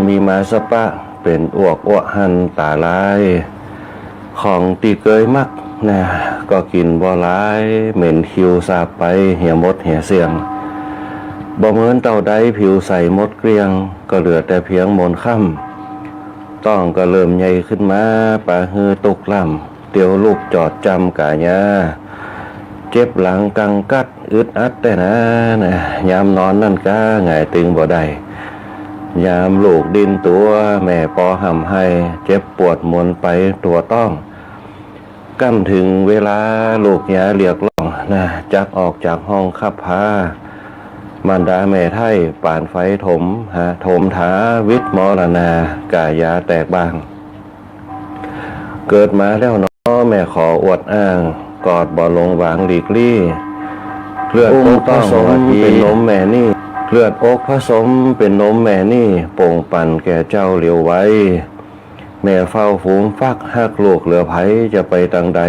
มีมาสปะเป็นอ้วกอ้วหันตาลายของตีเกยมักนะก็กินบ่หลายเหม็นคิวสาบไปเหี่ยมดเหี่ยเสียงบ่เหมือนเต่าใดผิวใสมดเกลียงก็เหลือแต่เพียงมนค่ำต้องก็เริ่มใหญ่ขึ้นมาปาฮือตุกล่ำเตียวลูกจอดจำกะยาเจ็บหลังกังกัดอึดอัดแต่นะยามนอนนั่นก้าไงตึงบ่ได้ยามลูกดินตัวแม่ปอห่ำให้เจ็บปวดมวนไปตัวต้องกั้นถึงเวลาลูกยาเรียกร้องนะจักออกจากห้องขับพามารดาแม่ไทยป่านไฟถมถมถาวิทย์มรณากายาแตกบางเกิดมาแล้วเนาะแม่ขออวดอ้างกอดบ่ลงวางหลีกลี่เลือดอกผสมเป็นนมแม่นี่เลือดอกผสมเป็นนมแม่นี่โป่งปั่นแก่เจ้าเหลียวไว้แม่เฝ้าฝูงฟักหักลูกเหลือไผจะไปทางใด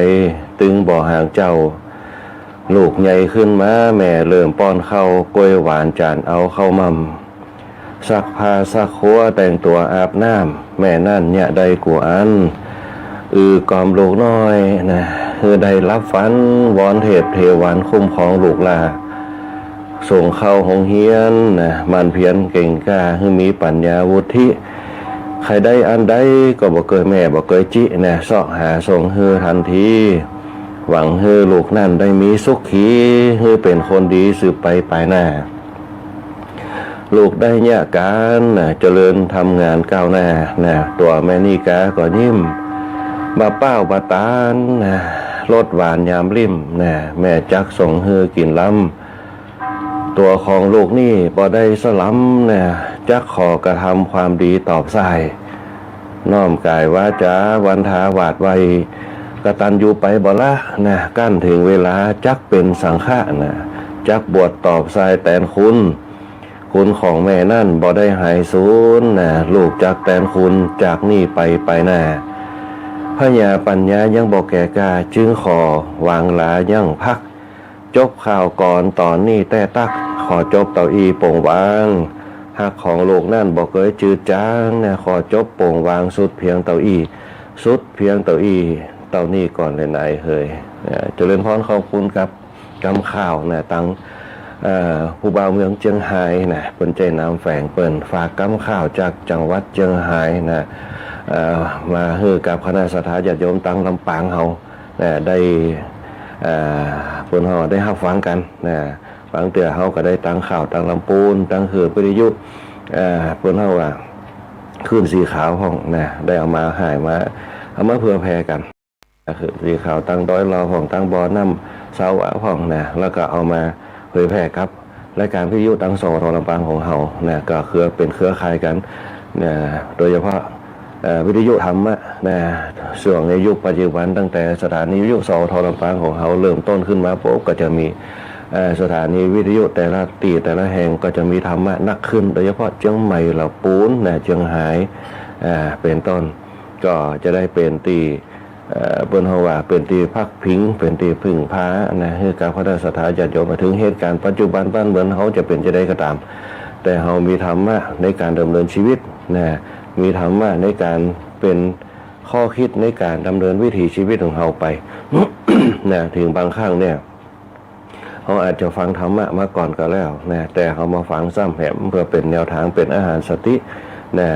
ตึงบ่ห่างเจ้าลูกใหญ่ขึ้นมาแม่เริ่มป้อนเข้ากล้วยหวานจานเอาเข้ามั่มซักผ้าซักครัวแต่งตัวอาบน้ำแม่นั่นเนี่ยได้กูอันกอมลูกน้อยนะคือได้รับฝันวอนเทพเทวันคุ้มของลูกลาส่งเข้าห้องเฮียนนะมันเพียรเก่งกล้าคือมีปัญญาวุฒิใครได้อันใดก็บ่เคยแม่บ่เคยจินะเสาะหาส่งฮือทันทีหวังฮือลูกนั่นได้มีสุขขีฮือเป็นคนดีสืบไปภายหน้าลูกได้เนี่ยการนะเจริญทำงานก้าวหน้านะตัวแม่นี่กาก็ยิ้มบาเป้าบาตานนะรสหวานยามริมนะแม่จักส่งฮือกินล้ำตัวของลูกนี่บ่ได้สลัมนะจักขอกระทำความดีตอบสายน้อมกายวาจาวันทาหวาดไวกตัญญูไปบ่ละนะกั้นถึงเวลาจักเป็นสังฆะนะจักบวชตอบสายแทนคุณของแม่นั่นบ่ได้หายสูญนะลูกจักแทนคุณจากนี่ไปหน้าพญาปัญญายังบอกแก่กาจึงขอวางลายังพักจบข่าวก่อนตอนนี้แต่ตักขอจบเต่าอีโป่งวางหักของโลกนั่นบอกเคยจืดจางนะขอจบโป่งวางสุดเพียงเต่าอีสุดเพียงเต่าอีเต่านี่ก่อนเลยนายเฮยเจริญพรขอบคุณครับกำข่าวนะตังผู้บ่าวเมืองเจียงไฮ้นะเปิ้นใจน้ำแฝงเปิ้นฝากกำข่าวจากจังหวัดเจียงไฮ้นะมาฮือกับคณะสัตยาติโยมตังลำปางเฮาได้เปิ้นเฮาได้รับฟังกันนะฟังเตือเฮาก็ได้ตังข่าวตังลำปูนตังหือวิทยุเปิ้นเฮาว่าขึ้นสีขาวห้องนะได้เอามาหายมาเอามาเพื่อแพร่กันคือสีขาวตังด้อยรอห้องตังบ่อน้ำเสาห้องนะแล้วก็เอามาเผยแพร่ครับรายการวิทยุตังสทลำปางของเฮานะก็คือเป็นเครือข่ายกันนะโดยเฉพาะวิทยุธรรมะนะช่วงในยุคปัจจุบันตั้งแต่สถานีวิทยุสทลำปางของเฮาเริ่มต้นขึ้นมาปุ๊บก็จะมีสถานีวิทยุแต่ละตีแต่ละแห่งก็จะมีธรรมะนักขึ้นโดยเฉพาะเชียงใหม่เหล่าปูนนะเชียงไฮ้เป็นต้นก็จะได้เป็นตีบนเฮาว่าเป็นตีพักพิงเป็นตีพึ่งพานะคือการพัฒนาสถาญาติโยมมาถึงเหตุการณ์ปัจจุบันบ้านเมืองเฮาจะเป็นจะได้ก็ตามแต่เฮามีธรรมะในการดำเนินชีวิตนะมีธรรมะในการเป็นข้อคิดในการดำเนินวิถีชีวิตของเฮาไป นะถึงบางครั้งเนี่ยเขาอาจจะฟังธรรมะมาก่อนก็แล้วนะแต่เขามาฟังซ้ำแหมเพื่อเป็นแนวทางเป็นอาหารสตินะ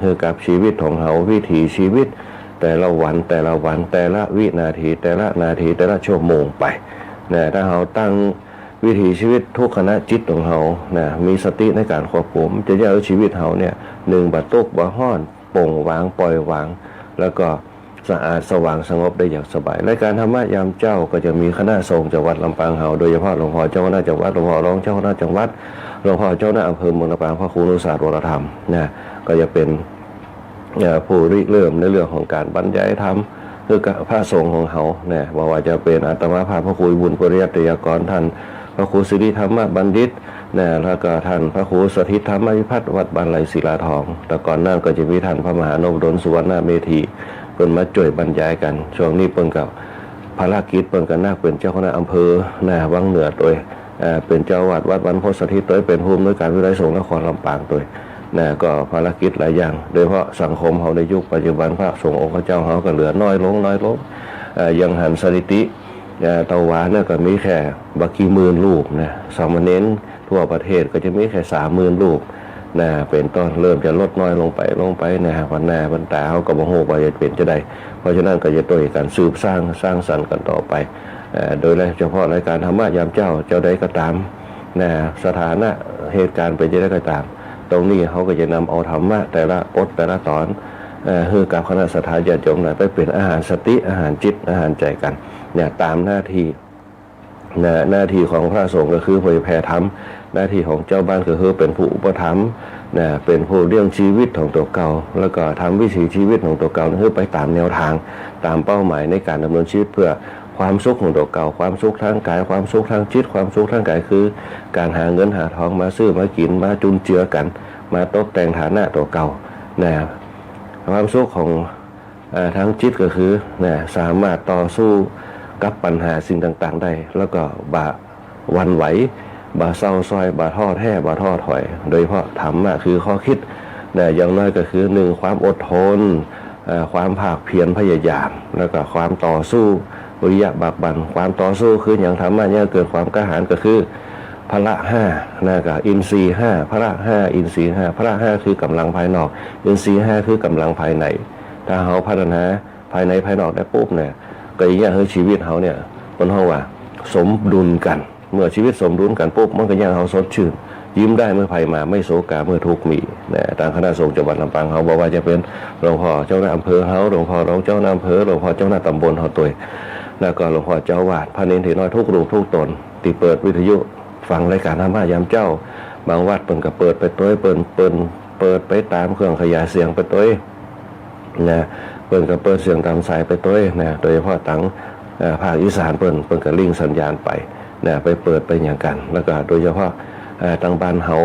คือกับชีวิตของเขาวิถีชีวิตแต่ละวันแต่ละวินาทีแต่ละนาทีแต่ละชั่วโมงไปนะถ้าเขาตั้งวิถีชีวิตทุกขณะจิตของเขานะมีสติในการควบคุมจะเอาชีวิตเขาเนี่ยหนึ่งบัดตกบ่ห้อนโป่งวางปล่อยวางแล้วก็สะอาดสว่างสงบได้อย่างสบายรายการธรรมะยามเจ้าก็จะมีคณะสงฆ์จังหวัดลำปางเฮาโดยเฉพาะหลวงพ่อเจ้าคณะจังหวัดหลวงพ่อรองเจ้าคณะจังหวัดหลวงพ่อเจ้าคณะอำเภอเมืองลำปางพระครูนุศาสตร์วรธรรมนะก็จะเป็นผู้ริเริ่มในเรื่องของการบรรยายธรรมคือพระสงฆ์ของเขาเนี่ยว่าจะเป็นอาตมาภาพพระครูบุญปริยัติยากรท่านพระครูสิริธรรมบัณฑิตเนี่ยแล้วก็ท่านพระครูสถิตธรรมวิพัฒน์วัดบ้านไหลศิลาทองแต่ก่อนหน้าก็จะมีท่านพระมหานพดลสุวรรณเมธีเพิ่นมาช่วยบรรยายกันช่วงนี้เพิ่นกับภารกิจเพิ่นกับนักเป็นเจ้าคณะอำเภอนะวังเหนือตัวเป็นเจ้าวัดวัดวันโพธิสถิตตัวเป็นผู้อำนวยการวิไลสงฆ์นครลำปางตัว นะก็ภารกิจหลายอย่างโดยเฉพาะสังคมเขาในยุคปัจจุบันพระสงฆ์องค์เจ้าเขาก็เหลือน้อยลงยังหันสถิติตะวันเนี่ยก็มีแค่บักกี่หมื่นรูปนะสามเณรทั่วประเทศก็จะมีแค่30,000 รูปนะเป็นต้นเริ่มจะลดน้อยลงไปนะวันหน้าวันตาเขาก็บ่ฮู้ว่าจะเป็นจะได้เพราะฉะนั้นก็จะต้องการสืบสร้างสรรค์กันต่อไปโดยเฉพาะรายการธรรมะยามเจ้าใดก็ตามนะสถานะเหตุการณ์เป็นจะได้ก็ตามตรงนี้เขาก็จะนำเอาธรรมะแต่ละบทแต่ละตอนคือกับคณะสัตยาญาติโยมไปเป็นอาหารสติอาหารจิตอาหารใจกันเนี่ยตามหน้าที่หน้าที่ของพระสงฆ์ก็คือเผยแผ่ธรรมหน้าที่ของเจ้าบ้านก็คือเป็นผู้อุปถัมภ์เป็นผู้เลี้ยงชีวิตของตัวเก่าแล้วก็ทำวิถีชีวิตของตัวเก่าคือไปตามแนวทางตามเป้าหมายในการดำเนินชีวิตเพื่อความสุขของตัวเก่าความสุขทางกายความสุขทางจิตความสุขทางกายคือการหาเงินหาทองมาซื้อมากินมาจุนเจือกันมาตกแต่งฐานะตัวเก่าความสุขของทางจิตก็คือสามารถต่อสู้กับปัญหาสิ่งต่างๆได้แล้วก็บ่วันไหวบ่เศร้าซอยบ่ท้อแท้บ่ท้อถอยโดยเฉพาะธรรมะคือข้อคิดอย่างน้อยก็คือ1ความอดทนความภาคเพียรพยายามแล้วก็ความต่อสู้วิริยะบักบั่นความต่อสู้คืออย่างธรรมะเนี่ยเกิดความกล้าหาญก็คือพละ5กับอินทรีย์5พละ5อินทรีย์5พละ5คือกำลังภายนอกอินทรีย์5คือกำลังภายในถ้าเขาพัฒนาภายในภายนอกได้ปุ๊บเนี่ยก็อย่างเงี้ยชีวิตเขาเนี่ยคนเขาว่าสมดุลกันเมื่อชีวิตสมดุลกันปุ๊บมันก็ยังเขาสดชื่นยิ้มได้เมื่อภัยมาไม่โศกาเมื่อทุกข์มีทางคณะสงฆ์จังหวัดลำปางเขาบอกว่าจะเป็นหลวงพ่อเจ้าหน้าอำเภอเขาหลวงพ่อรองเจ้าหน้าอำเภอหลวงพ่อเจ้าหน้าตำบลเขาตัวแล้วก็หลวงพ่อเจ้าวาดพระเนรถีน้อยทุกรูปทุกตนที่เปิดวิทยุฟังรายการธรรมะยามเจ้าบางวัดเปิดก็เปิดไปตัวเปิดไปตามเครื่องขยายเสียงไปตัวเปิดก็เปิดเสียงตามสายไปตัวโดยเฉพาะตั้งภาคอีสานเปิดก็ลิงสัญญาณไปไปเปิดไปอย่างกันแล้วก็โดยเฉพาะทางบ้านเฮา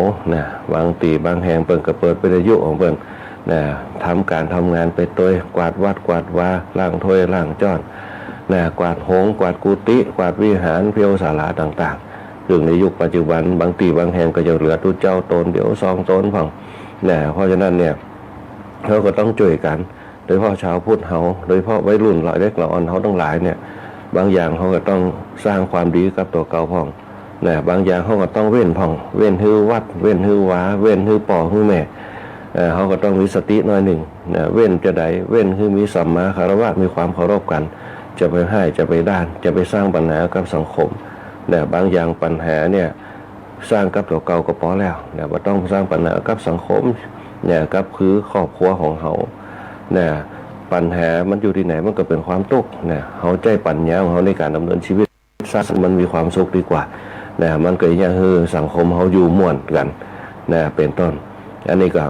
บางตีบางแห่งเปิดก็เปิดวิทยุของเปิดทำการทำงานไปตัวกวาดวัดกวาดวาล้างถ้วยล้างจ้อนกวาดหงกวาดกุฏิกวาดวิหารเพียวศาลาต่างๆซึ่งในยุคปัจจุบันบางตีบางแห่งก็จะเหลือตู้เจ้าตนเดี๋ยว2 ตนฝั่งเพราะฉะนั้นเนี่ยเขาก็ต้องช่วยกันโดยเฉพาะชาวพุทธเฮาโดยเฉพาะวัยรุ่นหลายเล็กหลายอ่อนเฮาทั้งหลายเนี่ยบางอย่างเขาก็ต้องสร้างความดีกับตัวเก่าพ่องบางอย่างเขาก็ต้องเว้นพ่องเว้นฮือวัดเว้นฮือวาเว้นฮือป่อฮือแม่เขาก็ต้องมีสติหน่อยหนึ่งเว้นจะใดเว้นคือมีสัมมาคารวะมีความเคารพกันจะไปให้จะไปด้านจะไปสร้างปัญหากับสังคมบางอย่างปัญหาเนี่ยสร้างกับตัวเก่าก็พอแล้วว่าต้องสร้างปัญหากับสังคมกับคือครอบครัวของเขาปัญหามันอยู่ที่ไหนมันก็เป็นความทุกข์เขาใจปัญญาของเขาในการดำเนินชีวิตมันมีความสุขดีกว่ามันเกิดอย่างคือสังคมเขาอยู่ม่วนกันเป็นต้นอันนี้ก็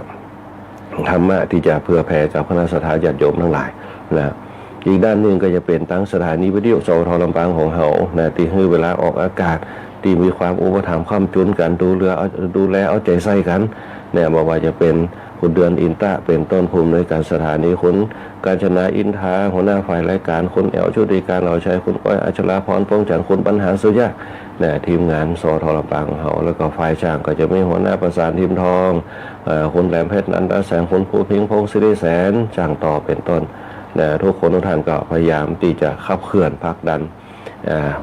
ธรรมะที่จะเพื่อแผ่กับคณะสัตยาญาติโยมทั้งหลายอีกด้านหนึ่งก็จะเป็นตั้งสถานีวิทยุสทลำปางของเขาที่ให้เวลาออกอากาศที่มีความอุปถัมภ์ค้ำจุนกันดูแลเอาใจใส่กันบอกว่าจะเป็นคุณเดือนอินตะเป็นต้นภูมิในการสถานีคุณกาญจนาอินทาหัวหน้าฝ่ายรายการคุณแอลชุติการเราใช้คุณก้อยอัชราพรพงษ์จันทร์คุณปัญหาสุยะทีมงานสทลำปางของเขาแล้วก็ฝ่ายช่างก็จะมีหัวหน้าประสานทีมทองคุณแหลมเพชรนันทแสงคุณภูพิงพงศ์ศิริแสนช่างต่อเป็นต้นทุกคนทุกท่านก็พยายามที่จะขับเคลื่อนผลักดัน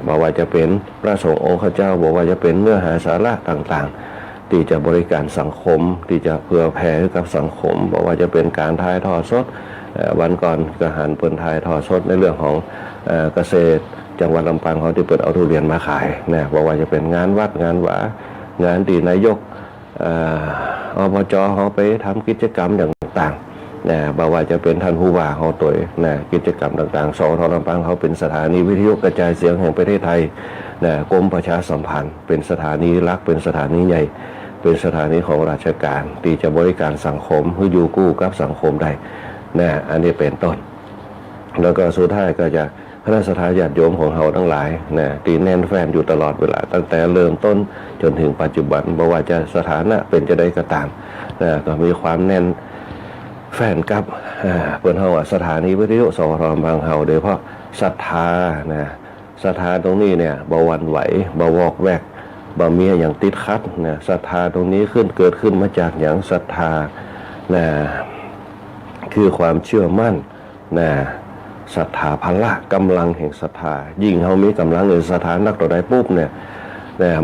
บอกว่าจะเป็นพระสงฆ์องค์ข้าเจ้าบอกว่าจะเป็นเนื้อหาสาระต่างๆที่จะบริการสังคมที่จะเพื่อแผ่ให้กับสังคมบอกว่าจะเป็นการถ่ายทอดสดวันก่อนก็หันเปิดถ่ายทอดสดในเรื่องของเกษตรจังหวัดลำปางเขาที่เปิดเอาทุเรียนมาขายบอกว่าจะเป็นงานวัดงานหวางานที่นายกอบจเขาไปทำกิจกรรมอย่างต่างบอกว่าจะเป็นท่านผู้ว่าเขาตัวกิจกรรมต่างๆสทลำปางเขาเป็นสถานีวิทยุกระจายเสียงแห่งประเทศไทยกรมประชาสัมพันธ์เป็นสถานีหลักเป็นสถานีใหญ่เป็นสถานีของราชการที่จะบริการสังคมเพื่ออยู่กู้กับสังคมได้อันนี้เป็นต้นแล้วก็สุดท้ายก็จะคณะสัตยาญาติโยมของเราทั้งหลายตีแน่นแฟนอยู่ตลอดเวลาตั้งแต่เริ่มต้นจนถึงปัจจุบันบอกว่าจะสถานะเป็นจะได้ก็ตามก็มีความแน่นแฟนกับเปิดเฮาสถานีวิทยุสทลำปางเฮาโดยเฉพาะศรัทธาศรัทธาตรงนี้เนี่ยบ่หวั่นไหวบ่วอกแวก บ่มีอย่างติดขัดนะศรัทธาตรงนี้เกิดขึ้นมาจากอย่างศรัทธานะคือความเชื่อมั่นนะศรัทธาพละกำลังแห่งศรัทธายิ่งเขามีกำลังในศรัทธานักต่อใดปุ๊บเนี่ย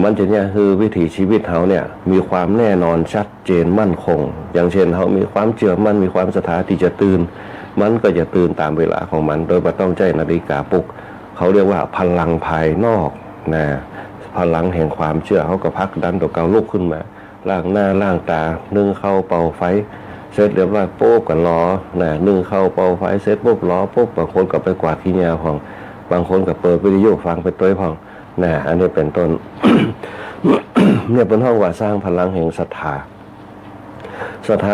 มันจะเนี่ยคือวิถีชีวิตเขาเนี่ยมีความแน่นอนชัดเจนมั่นคงอย่างเช่นเขามีความเชื่อมั่นมีความศรัทธาที่จะตื่นมันก็จะตื่นตามเวลาของมันโดยไม่ต้องใจนาฬิกาปลุกเขาเรียกว่าพลังภายนอกนะพลังแห่งความเชื่อเขาก็พักดันตัวเก่าลุกขึ้นมาล้างหน้าล้างตานึ่งเข้าเป่าไฟเสร็จเรียบร้อยปุ๊บกันล้อนะนึ่งเข้าเป่าไฟเสร็จปุ๊บล้อปุ๊บบางคนก็ไปกวาดขี้เหงื่อของบางคนก็เปิดวิทยุฟังไปตัวของนะอันนี้เป็นต้น เนี่ยเป็นห้องว่าสร้างพลังแห่งศรัทธา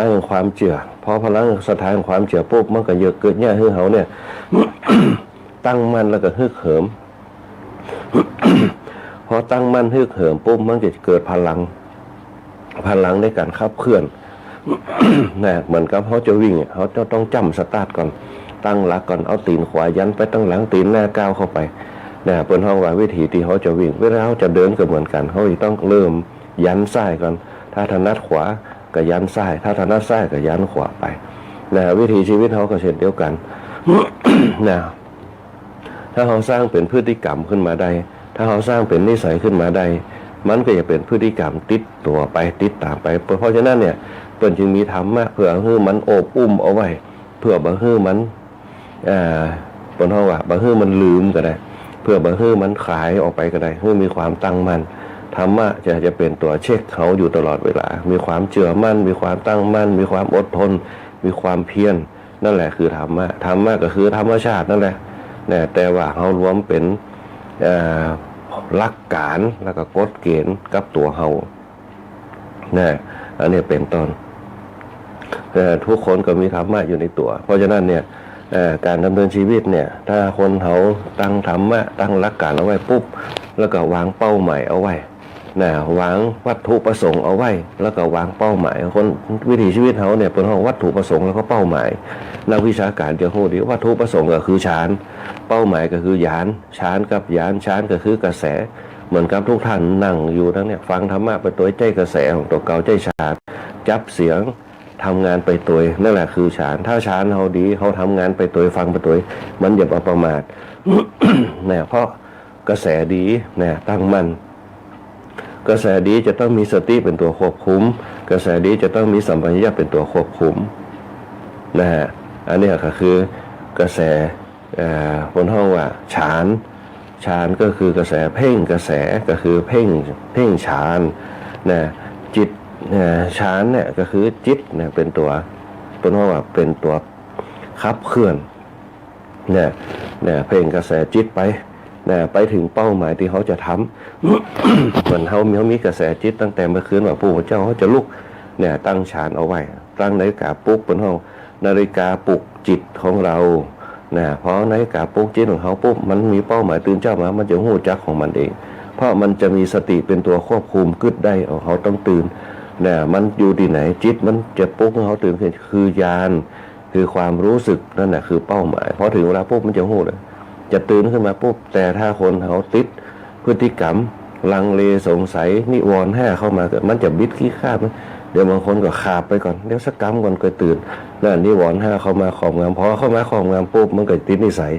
แห่งความเชื่อพอพลังศรัทธาแห่งความเชื่อปุ๊บมันก็เยอะเกิดเนี่ยคือเขาเนี่ย ตั้งมั่นแล้วก็ฮึกเหิม พอตั้งมั่นฮึกเหิมปุ๊บมันจะเกิดพลังในการขับเคลื่อน นะเหมือนกับเขาจะวิ่งเขาจะต้องจำสตาร์ทก่อนตั้งหลักก่อนเอาตีนขวายันไปตั้งหลังตีนหน้าก้าวเข้าไปนะเป็นห้องว่าวิธีที่เขาจะวิ่งเวลาเขาจะเดินก็เหมือนกันเขาต้องเริ่มยันซ้ายก่อนถ้าถนัดขวาก็ยันซ้ายถ้าถนัดซ้ายก็ยันขวาไปนะวิธีชีวิตเขาก็เช่นเดียวกัน นะถ้าเขาสร้างเป็นพฤติกรรมขึ้นมาได้ถ้าเขาสร้างเป็นนิสัยขึ้นมาได้มันก็จะเป็นพฤติกรรมติดตัวไปติดตามไปเพราะฉะนั้นเนี่ยเปิ้นจึงมีธรรมะเพื่อให้มันโอบอุ้มเอาไว้เพื่อบ่ให้มันเปิ้นเฮาว่าบ่ให้มันลืมก็ได้เพื่อบ่ให้มันขายออกไปก็ได้ให้มีความตั้งมั่นธรรมะจะเป็นตัวเช็คเขาอยู่ตลอดเวลามีความเชื่อมั่นมีความตั้งมั่นมีความอดทนมีความเพียรนั่นแหละคือธรรมะก็คือธรรมชาตินั่นแหละแต่ว่าเฮารวมเป็นหลักการแล้วก็กฎเกณฑ์กับตัวเฮาอันนี้เป็นต้นทุกคนก็มีธรรมะอยู่ในตัวเพราะฉะนั้นเนี่ยการดำเนินชีวิตเนี่ยถ้าคนเขาตั้งธรรมะตั้งหลักการเอาไว้ปุ๊บแล้วก็วางเป้าหมายเอาไว้วางวัตถุประสงค์เอาไว้แล้วก็วางเป้าหมายคนวิถีชีวิตเขาเนี่ยเป็นห้องวัตถุประสงค์แล้วก็เป้าหมายนักวิชาการจะพูดดีวัตถุประสงค์ก็คือฌานเป้าหมายก็คือยานฌานกับยานฌานก็คือกระแสเหมือนกับทุกท่านนั่งอยู่ทั้งเนี่ยฟังธรรมะไปตัวใจกระแสของตัวเก่าใจฌานจับเสียงทำงานไปตัวนั่นแหละคือฌานถ้าฌานเขาดีเขาทำงานไปตัวฟังไปตัวมันอย่าประมาท เนี่ยเพราะกระแสดีเนี่ยตั้งมั่นกระแสดีจะต้องมีสติเป็นตัวควบคุมกระแสดีจะต้องมีสัมปชัญญะเป็นตัวควบคุมนะฮะอันนี้ก็คือกระแสบนห้องว่าฌานก็คือกระแสเพ่งกระแสก็คือเพ่งฌานนะจิตฌานเนี่ยก็คือจิตเนี่ยเป็นตัวบนห้องว่าเป็นตัวขับเคลื่อนเนี่ยเพ่งกระแสจิตไปถึงเป้าหมายที่เขาจะทำ เหมือนเขามีกระแสจิตตั้งแต่เมื่อคืนว่าปู่เจ้าเขาจะลุกเนี่ยตั้งฌานเอาไว้ตั้งนาฬิกาปลุกบนห้องนาฬิกาปลุกจิตของเราเพราะนาฬิกาปลุกจิตของเขาปุ๊บมันมีเป้าหมายตื่นเจ้ามามันจะหู้จักของมันเองเพราะมันจะมีสติเป็นตัวควบคุมกึดได้เขาต้องตื่นมันอยู่ที่ไหนจิตมันจะปลุกให้เขาตื่นขึ้นคือญาณคือความรู้สึกนั่นแหละคือเป้าหมายพอถึงเวลาปุ๊บมันจะหู้เลยจะตื่นขึ้นมาปุ๊บแต่ถ้าคนเขาติดพฤติกรรมลังเลสงสัยนิวรณ์เข้ามาเกิดมันจะบิดขี้ข้าเดี๋ยวบางคนก็ขาบไปก่อนเดี๋ยวสักกรรมก่อนก็ตื่นนั่นนิวรณ์เข้ามาครอบงำพอเข้ามาครอบงำปุ๊บมันก็ติดนิสัย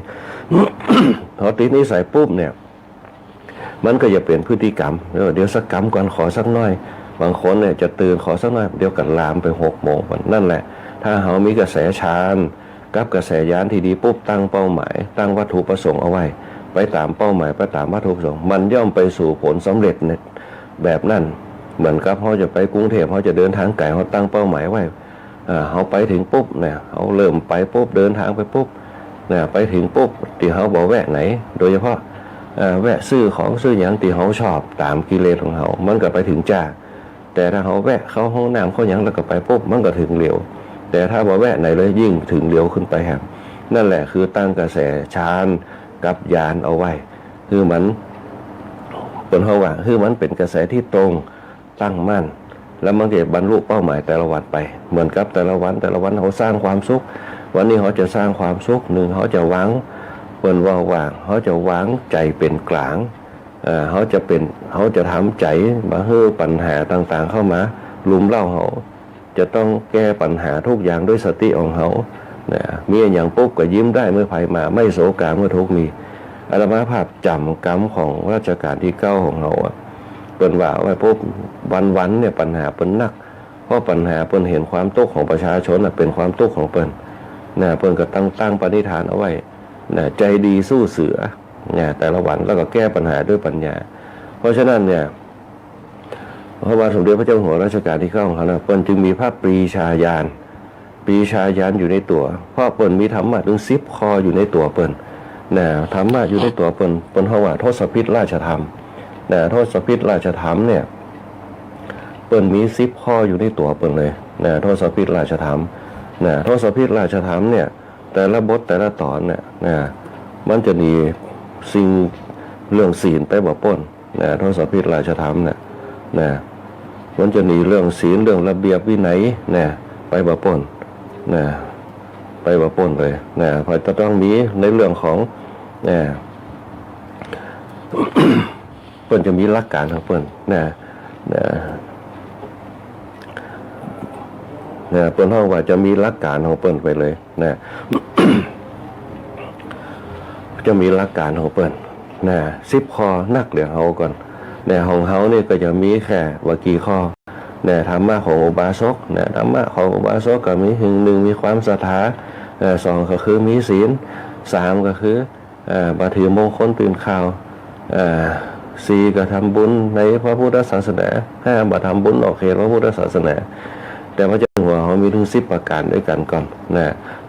พอติดนิสัยปุ๊บเนี่ยมันก็จะเปลี่ยนพฤติกรรมเดี๋ยวสักกรรมก่อนขอสักน้อยบางคนเนี่ยจะตื่นขอสักน้อยเดี๋ยวกันลามไป6 โมงนั่นแหละถ้าเขามีกระแสฌานกับกระแสญาณที่ดีปุ๊บตั้งเป้าหมายตั้งวัตถุประสงค์เอาไว้ไปตามเป้าหมายไปตามวัตถุประสงค์มันย่อมไปสู่ผลสำเร็จแบบนั้นเหมือนกับเขาจะไปกรุงเทพเขาจะเดินทางไกลเขาตั้งเป้าหมายไว้เขาไปถึงปุ๊บเนี่ยเขาเริ่มไปปุ๊บเดินทางไปปุ๊บไปถึงปุ๊บที่เขาบอกแวะไหนโดยเฉพาะแวะซื้อของซื้ออย่างที่เขาชอบตามกิเลสของเขามันก็ไปถึงจ้าแต่ถ้าเขาแวะเข้าห้องน้ำเขาอย่างแล้วก็ไปปุ๊บมันก็ถึงเร็วแต่ถ้าบอกแวะไหนเลยยิ่งถึงเร็วขึ้นไปครับนั่นแหละคือตั้งกระแสฌานกับญาณเอาไว้คือมันเป็นเขาว่าคือมันเป็นกระแสที่ตรงตั้งมั่นแล้วมันจะบรรลุเป้าหมายแต่ละวันไปเหมือนกับแต่ละวันเขาสร้างความสุขวันนี้เขาจะสร้างความสุขหนึ่งเขาจะวางเปิ่นว่าเขาจะวางใจเป็นกลาง เขาจะทำใจมาให้ปัญหาต่างๆเข้ามาลุมเล่าเขาจะต้องแก้ปัญหาทุกอย่างด้วยสติของเขามีอย่างปุ๊บก็ยิ้มได้เมื่อภัยมาไม่โศกาเมื่อทุกข์มีอาตมาภาพจำกรรมของรัชกาลที่9ของเขาเปิ้นว่าไว้ปุ๊บวันเนี่ยปัญหาเปิ้นนักเพราะปัญหาเปิ้นเห็นความทุกข์ของประชาชนเป็นความทุกข์ของเปิ้นเปิ้นก็ตั้งปณิธานเอาไว้ใจดีสู้เสือแต่ละวันแล้วก็แก้ปัญหาด้วยปัญญาเพราะฉะนั้นเนี่ยพระบาทสมเด็จพระเจ้าอยู่หัวรัชกาลที่9ของเขาเปิ้นจึงมีพระปรีชาญาณอยู่ในตัวเพราะเปิ้นมีธรรมะถึง10ข้ออยู่ในตัวเปิ้นธรรมะอยู่ในตัวเปิ้นเฮาว่าทศพิธราชธรรมทศพิธราชธรรมเนี่ยเปิ้นมี10ข้ออยู่ในตัวเปิ้นเลยทศพิธราชธรรมทศพิธราชธรรมเนี่ยแต่ละบทแต่ละตอนเนี่ยมันจะมีสิ่งเรื่องศีลไปบ่ปนทศพิธราชธรรมเนี่ยมันจะมีเรื่องศีลเรื่องระเบียบวินัยไปบ่ปนไปบ่ปนเลยเพราะจะต้องมีในเรื่องของเปิ้นจะมีหลักการของเปิ้นเปิ้นห้องว่าจะมีหลักการของเปิ้นไปเลยจะมีหลักการของเปิ้น10ข้อนักเหลือเฮาก่อนของเฮานี่ก็จะมีแค่ว่ากี่ข้อธรรมะของอุบาสกธรรมะของอุบาสกก็มี1มีความศรัทธา2ก็คือมีศีล3ก็คือบ่ถือมงคลตื่นข่าว4ก็ทำบุญในพระพุทธศาสนา5บ่ทำบุญนอกเขตพระพุทธศาสนาแต่พระเจ้าอยู่หัวเขามีถึง10ประการด้วยกันก่อน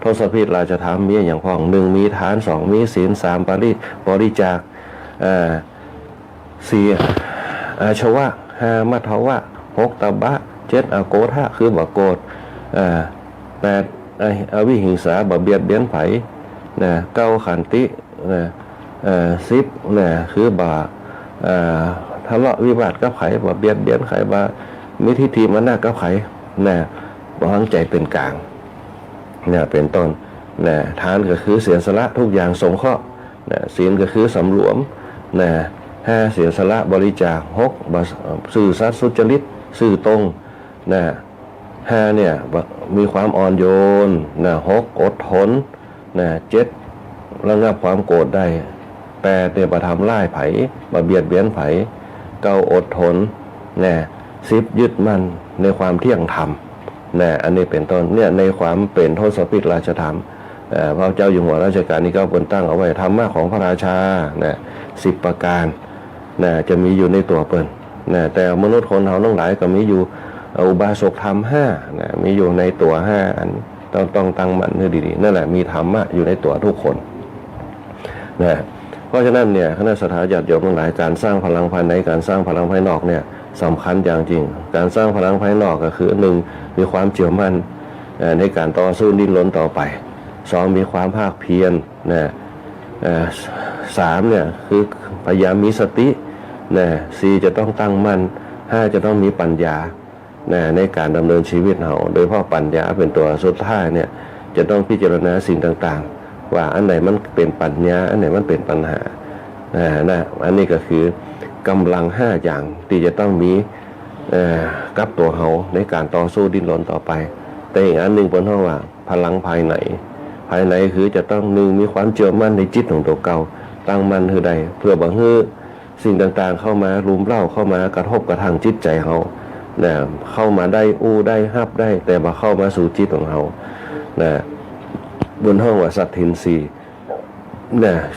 ทศพิธราชธรรมมีอย่างพ้อง1มีทาน2มีศีล3บริจาค4อาชวะ5มัทวะ6ตบะ7อโกฏะคือบ่โกรธ8อวิหิงสาบ่เบียดเบียนไผ9ขันติ10คือบ่ทะเลาะวิวาทกับไผบ่เบียดเบียนไผบ่มีทิฏฐิมานะกับไผบ่วางใจเป็นกลางเป็นต้นทานก็คือเสียสละทุกอย่างสงเคราะห์ศีลก็คือสำรวม5เสียสละบริจาค6ซื่อสัตย์สุจริตซื่อตรง5เนี่ยมีความอ่อนโยน6อดทน7ระงับความโกรธได้8เนี่ยบ่ทำร้ายไผบ่เบียดเบียนไผ9อดทน10ยึดมั่นในความเที่ยงธรรมอันนี้เป็นต้นเนี่ยในความเป็นทศพิธราชธรรมพระเจ้าอยู่หัวรัชกาลที่9เปิ้นตั้งเอาไว้ธรรมะของพระราชา10ประการจะมีอยู่ในตัวเปิ้นแต่มนุษย์คนเฮาทั้งหลายก็มีอยู่อุบาสกธรรม5มีอยู่ในตัว5อันต้องตั้งมั่นให้ดีๆนั่นแหละมีธรรมะอยู่ในตัวทุกคนเพราะฉะนั้นเนี่ยคณะสัตยาธิโยมทั้งหลายการสร้างพลังภายในการสร้างพลังภายนอกเนี่ยสำคัญอย่างจริงการสร้างพลังภายนอกก็คือ1มีความเชื่อมั่นในการต่อสู้ดิ้นรนต่อไป2มีความภาคเพียร3เนี่ยคือพยายามมีสติ4จะต้องตั้งมั่น5จะต้องมีปัญญาในการดำเนินชีวิตเราโดยเฉพาะปัญญาเป็นตัวสุดท้ายเนี่ยจะต้องพิจารณาสิ่งต่างๆว่าอันไหนมันเป็นปัญญาอันไหนมันเป็นปัญหาอันนี้ก็คือกำลัง5อย่างที่จะต้องมีกับตัวเราในการต่อสู้ดิ้นรนต่อไปแต่อีกอันหนึ่งเปิ้นเฮาว่าพลังภายในคือจะต้อง1มีความเชื่อมั่นในจิตของตัวเก่าตั้งมั่นคือใดเพื่อบ่ให้สิ่งต่างๆเข้ามารุมเร้าเข้ามากระทบกระทั่งจิตใจเฮาเข้ามาได้ได้ฮับได้แต่บ่เข้ามาสู่จิตของเฮาบนห้องว่าสัตทินรี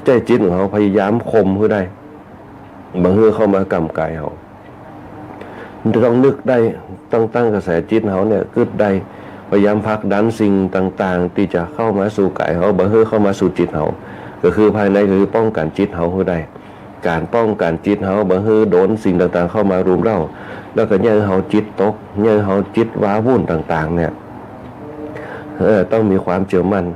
ใจจิตของเฮาพยายามข่มคือได้บ่ให้เข้ามากำกายเฮาต้องนึกได้ต้องตั้งกระแสจิตเฮาเนี่ยกึดได้พยายามผลักดันสิ่งต่างๆที่จะเข้ามาสู่กายเฮาบ่ให้เข้ามาสู่จิตเฮาก็คือภายในคือป้องกันจิตเฮาคือได้การป้องกันจิตเฮาบ่ให้โดนสิ่งต่างๆเข้ามารุมเร้าแล้วก็ยังเฮาจิตตกยังเฮาจิตว้าวุ่นต่างๆเนี่ยต้องมีความเชื่อมั่น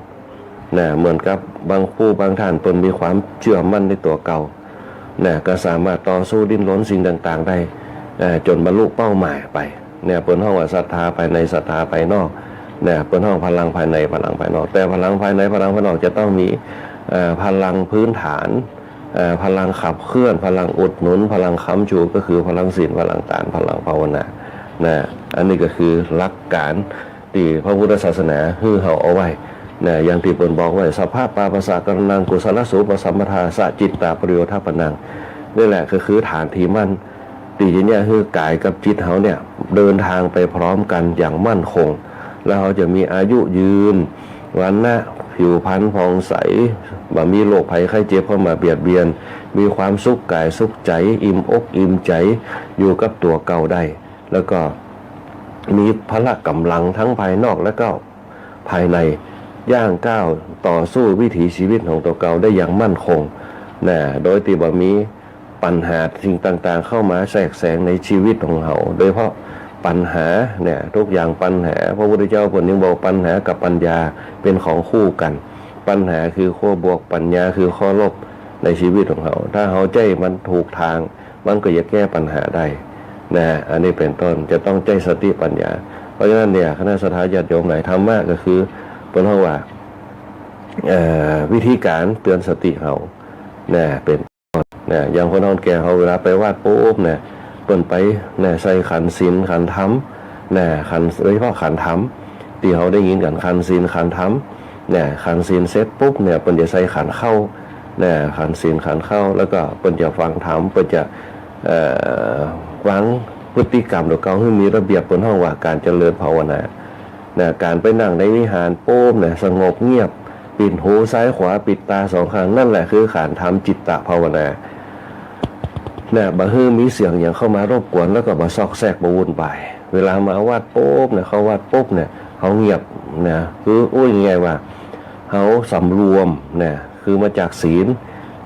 เหมือนกับบางผู้บางท่านเพิ่นมีความเชื่อมั่นในตัวเก่าก็สามารถต่อสู้ดิ้นรนสิ่งต่างๆได้จนบรรลุเป้าหมายไปเปิ้นฮ้องว่าศรัทธาภายในศรัทธาภายนอกเปิ้นฮ้องพลังภายในพลังภายนอกแต่พลังภายในพลังภายนอกจะต้องมีพลังพื้นฐาน พลังขับเคลื่อนพลังอุดหนุนพลังค้ำชูก็คือพลังศีลพลังทานพลังภาวนานะอันนี้ก็คือหลักการที่พระพุทธศาสนาฮือเฮาเอาไว้นะอย่างที่เปิ่นบอกไว้สภาพปาปัสสะกนังกุศลสูปสัมปทาสะจิตตาปริโยธาปนังนี่แหละก็คือฐานที่มั่นที่จะเนี่ยคือกายกับจิตเฮาเนี่ยเดินทางไปพร้อมกันอย่างมั่นคงแล้วเขาจะมีอายุยืนวันนะผิวพรรณผ่องใสบ่มีโรคภัยไข้เจ็บเข้ามาเบียดเบียนมีความสุขกายสุขใจอิ่มอกอิ่มใจอยู่กับตัวเก่าได้แล้วก็มีพละกำลังทั้งภายนอกและก็ภายในย่างก้าวต่อสู้วิถีชีวิตของตัวเก่าได้อย่างมั่นคงนะโดยที่บ่มีปัญหาสิ่งต่างๆเข้ามาแทรกแซงในชีวิตของเขาโดยเฉพาะปัญหาเนี่ยทุกอย่างปัญหาพระพุทธเจ้าเพิ่นยังบอกปัญหากับปัญญาเป็นของคู่กันปัญหาคือข้อบวกปัญญาคือข้อลบในชีวิตของเขาถ้าเขาใจมันถูกทางมันก็จะแก้ปัญหาได้นะอันนี้เป็นต้นจะต้องใจสติปัญญาเพราะฉะนั้นเนี่ยคณะสัตยาติโยมหลายธรรมะก็คือเป็นเพราะว่าวิธีการเตือนสติเขาเนี่ยเป็นเนี่ยอย่างคนแก่เขาเวลาไปวาดปุ๊บเนี่ยเปิ่นไปเนี่ยใส่ขันศีลขันธรรมเนี่ยขันโดยเฉพาะขันธรรมที่เขาได้ยินกันขันศีลขันธรรมเนี่ยขันศีลเสร็จปุ๊บเนี่ยเปิ่นจะใส่ขันเข้าเนี่ยขันศีลขันเข้าแล้วก็เปิ่นจะฟังธรรมเปิ่นจะวางพฤติกรรมตัวเก่าให้มีระเบียบเปิ่นห้องว่าการเจริญภาวนาเนี่ยการไปนั่งในวิหารปุ๊บเนี่ยสงบเงียบปิดหูซ้ายขวาปิดตาสองข้างนั่นแหละคือขันธรรมจิตตภาวนาเนี่ยบ่ฮื้อมีเสียงอย่างเข้ามารบกวนแล้วก็บ่ซอกแซกบ่วุ่นวายเวลามาวาดปุ๊บเนี่ยเขาวาดปุ๊บเนี่ยเขาเงียบเนี่ยคือยังไงว่าเขาสำรวมเนี่ยคือมาจากศีล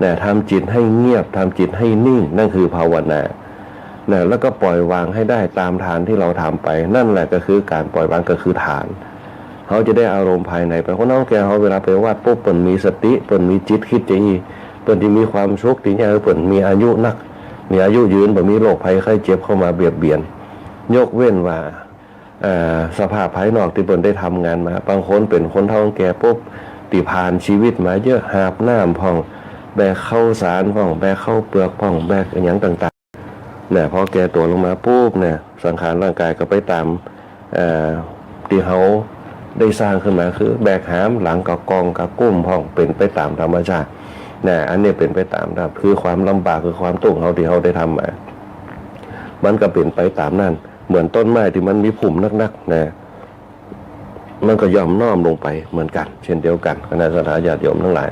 เนี่ยทำจิตให้เงียบทำจิตให้นิ่งนั่นคือภาวนาเนี่ยแล้วก็ปล่อยวางให้ได้ตามฐานที่เราทำไปนั่นแหละก็คือการปล่อยวางก็คือฐานเขาจะได้อารมณ์ภายในไปเพราะน้องแกเขาเวลาไปวาดปุ๊บเปิ่นมีสติเปิ่นมีจิตคิดจะอีเปิ่นที่มีความสุขที่เนี่ยเปิ่นมีอายุนักมีอายุยืนบ่มีโรคภัยไข้เจ็บเข้ามาเบียดเบียนยกเว้นว่าสภาพภายนอกที่เปิ่นได้ทำงานมาบางคนเป็นคนเฒ่าแก่ปุ๊บที่ผ่านชีวิตมาเยอะหาบน้ำพ่องแบกข้าวสารพ่องแบกข้าวเปลือกพ่องแบกอย่างต่างๆเนี่ยพอแก่ตัวลงมาปุ๊บเนี่ยสังขารร่างกายก็ไปตามที่เขาได้สร้างขึ้นมาคือแบกหามหลังกับกองกับกุ้มพ่องเป็นไปตามธรรมชาติเนี่ยอันนี้เป็นไปตามครับคือความลำบากคือความตุ้งเขาที่เขาได้ทำมามันก็เป็นไปตามนั่นเหมือนต้นไม้ที่มันมีผุ่มนักๆนะมันก็ย่อมน้อมลงไปเหมือนกันเช่นเดียวกันคณะสัตยาติโยมทั้งหลาย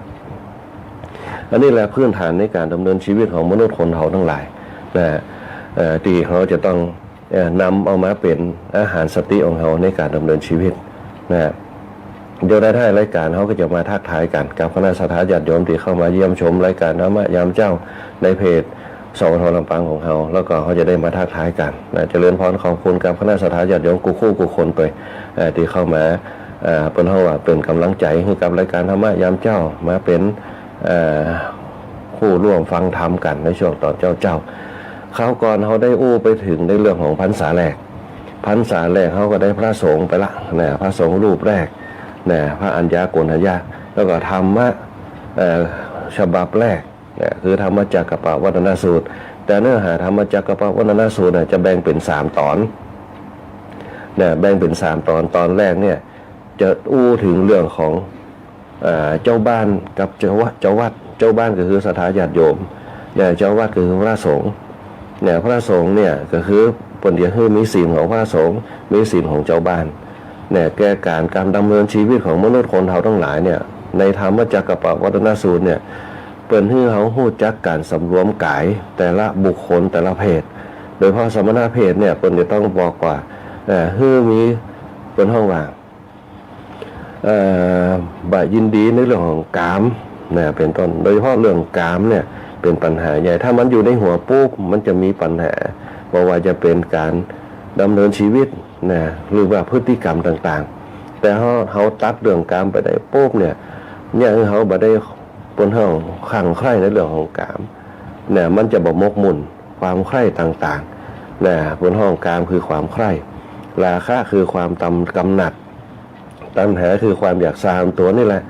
อันนี้แหละพื้นฐานในการดำเนินชีวิตของมนุษย์คนเราทั้งหลายนะที่เขาจะต้องนำเอามาเป็นอาหารสติของเขาในการดำเนินชีวิตนะเดี๋ยวได้รายการเขาก็จะมาทักทายกันกับคณะสัตยาติโยมที่เข้ามาเยี่ยมชมรายการธรรมะยามเจ้าในเพจสวทลำปางของเขาแล้วก็เขาจะได้มาทักทายกันนะเจริญพรขอบคุณกับคณะสัตยาติโยมกูคนไปที่เข้ามาเป็นห้องว่าเป็นกำลังใจให้กับรายการธรรมะยามเจ้ามาเป็นผู้ร่วมฟังธรรมกันในช่วงตอนเจ้าคราวก่อนเขาได้อู้ไปถึงในเรื่องของพรรษาแรกเขาก็ได้พระสงฆ์ไปละนะพระสงฆ์รูปแรกนะพระอัญญาโกณทัญญาแล้วก็ธรรมะฉบับแรกเนี่ยคือธรรมจักรปวัฏนสูตรแต่เนื้อหาธรรมจักรปวัฏนสูตรเนี่ยจะแบ่งเป็น3ตอนเนี่ยแบ่งเป็น3ตอนตอนแรกเนี่ยจะอู้ถึงเรื่องของเจ้าบ้านกับเจ้าวัดเจ้าบ้านก็คือสัทธาญาติโยมเนี่ยเจ้าวัดก็คือพระสงฆ์เนี่ยพระสงฆ์เนี่ยก็คือผลเดียวคือมีศีลของพระสงฆ์มีศีลของเจ้าบ้านเนี่ยแก้การดำเนินชีวิตของมนุษย์คนเฮาทั้งหลายเนี่ยในธรรมจักรปวัฏนสูตรเนี่ยเปิดให้เขาฮู้จักการสำรวมกายแต่ละบุคคลแต่ละเพศโดยเฉพาะสมณเพศเนี่ยเปิดจะต้องบอกว่าฮื้อมีเป็นห้องว่างบ่ยินดีในเรื่องของกามเนี่ยเป็นต้นโดยเฉพาะเรื่องกามเนี่ยเป็นปัญหาใหญ่ถ้ามันอยู่ในหัวปุ๊บมันจะมีปัญหาเพราะว่าจะเป็นการดำเนินชีวิตนะหรือว่าพฤติกรรมต่างๆแต่เขาตัดเรื่องกามไปได้ปุ๊บเนี่ยเขาบ่ได้บนห้องขังใคร่ในเรื่องของกามเนี่ยมันจะบ่มกมุ่นความใคร่ต่างๆเนี่ยบนห้องกามคือความใคร่ราคะคือความกำหนัดตัณหาคือความอยากสร้างตัวนี่แหละ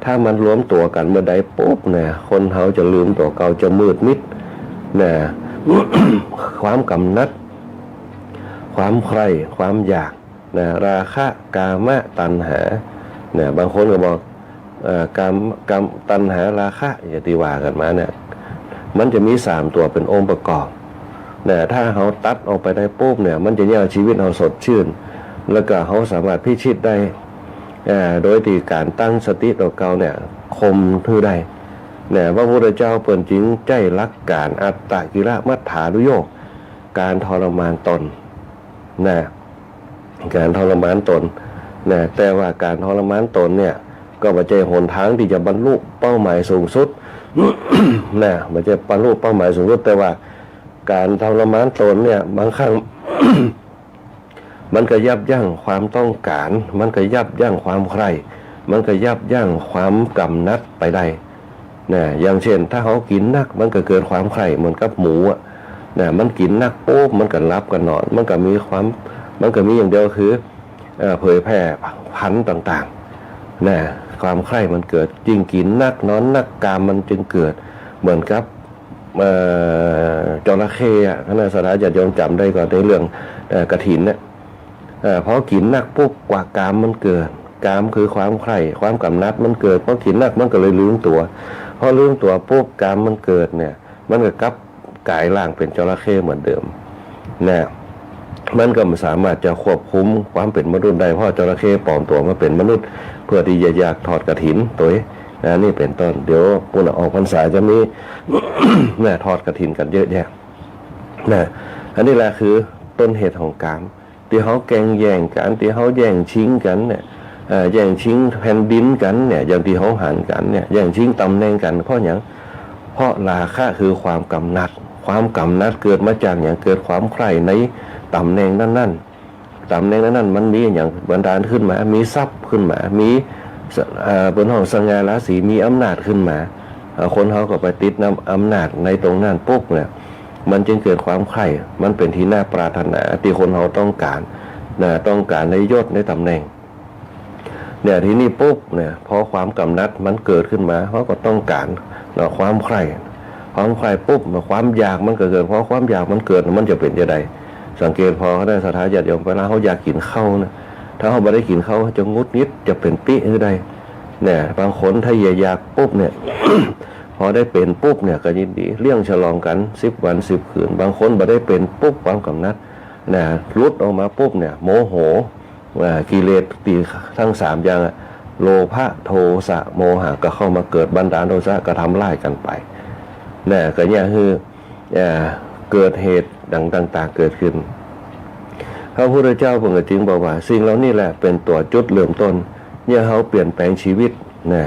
ถ้ามันรวมตัวกันเมื่อใดปุ๊บเนี่ยคนเขาจะลืมตัวเก่าจะมืดมิดเนี่ย ความกำนัดความใคร่ความอยากนะราคะกามะตัณหาเนี่ยบางคนก็บอกกามตัณหาราคะอย่างที่ว่ากันมาเนี่ยมันจะมี3ตัวเป็นองค์ประกอบเนี่ยถ้าเขาตัดออกไปได้ปุ๊บเนี่ยมันจะเนี่ยชีวิตเขาสดชื่นแล้วก็เขาสามารถพิชิตได้โดยที่การตั้งสติตัวเก่าเนี่ยคมทื่อได้เนี่ยพระพุทธเจ้าเปิ่นจริงใจรักการอัตตกิลมัฏฐานุโยคการทรมานตนนะการทรมานตนนะแต่ว่าการทรมานตนเนี่ยก็ไม่ใช่หนทางที่จะบรรลุเป้าหมายสูงสุด นะไม่ใช่บรรลุเป้าหมายสูงสุดแต่ว่าการทรมานตนเนี่ยบางครั้ง มันก็ยับยั้งความต้องการมันก็ยับยั้งความใคร่มันก็ยับยั้งความกำนัดไปได้นะอย่างเช่นถ้าเขากินนักมันก็เกิดความใคร่เหมือนกับหมูอ่ะนะมันกินนักปุ๊บมันก็รับกันนอนมันก็มีอย่างเดียวคือเผยแพร่พันธุ์ต่างๆนะความใคร่มันเกิดจริงกินนักนอนนักกามมันจึงเกิดเหมือนกับจระเข้อะคณะสถาญาติโยมจำได้ก่อนในเรื่องกฐินเนี่ยเพราะกินนักปุ๊บกว่ากามมันเกิดกามคือความใคร่ความกำนัดมันเกิดเพราะกินนักมันก็เลยลืมตัวพอลืมตัวปุ๊บกามมันเกิดเนี่ยมันก็กลับกลายร่างเป็นจระเข้เหมือนเดิมนะมันก็ไม่สามารถจะควบคุมความเป็นมนุษย์ได้เพราะจระเข้ปลอมตัวมาเป็นมนุษย์เพื่อที่จะอยากถอดกฐินตัวนี่เป็นต้นเดี๋ยวปุ่นออกพรรษาจะมี แม่ทอดกฐินกันเยอะแยะนะอันนี้แหละคือต้นเหตุของกามที่เขาแย่งกันที่เขาแย่งชิงกันเนี่ยแย่งชิงแผ่นดินกันเนี่ยอย่างที่เขาหันกันเนี่ยแย่งชิงตำแหน่งกันเพราะอย่างเพราะราคะคือความกำหนัดเกิดมาจากอย่างเกิดความใคร่ในตำแหน่งนั้นตำแหน่งนั้นมันมีอย่างบันดาลขึ้นมามีทรัพย์ขึ้นมามีบนห้องสง่าราศีมีอำนาจขึ้นมาคนเขาก็ไปติดนำอำนาจในตรงนั้นปุ๊บเนี่ยมันจึงเกิดความใคร่มันเป็นที่น่าปรารถนาที่คนเขาต้องการต้องการในยศในตำแหน่งเนี่ยทีนี้ปุ๊บเนี่ยพอความกำนัดมันเกิดขึ้นมาเขาก็ต้องการความใคร่ปุ๊บความอยากมันเกิดเพราะความอยากมันเกิดมันจะเป็นยังไงสังเกตพอเขาได้สถาญาติโยมเวลาเขาอยากกินข้าวนะถ้าเขาไม่ได้กินข้าวจะงุดงิดจะเป็นปิ๊หรือใดเนี่ยบางคนถ้าอยากปุ๊บเนี่ย พอได้เป็นปุ๊บเนี่ยก็ยินดีเลี้ยงฉลองกัน10 วัน10 คืนบางคนไม่ได้เป็นปุ๊บความกำนัดเนี่ยรุดออกมาปุ๊บเนี่ยโมโหกิเลสตีทั้ง3อย่างโลภะโทสะโมหะก็เข้ามาเกิดบันดาลโทสะก็ทำลายกันไปเนี่ยก็เนี่ยคือเกิดเหตุต่างๆเกิดขึ้นพระพุทธเจ้าพระองค์จึงบอกว่าสิ่งเหล่านี้แหละเป็นตัวจุดเริ่มต้นเนี่ยเขาเปลี่ยนแปลงชีวิตนะ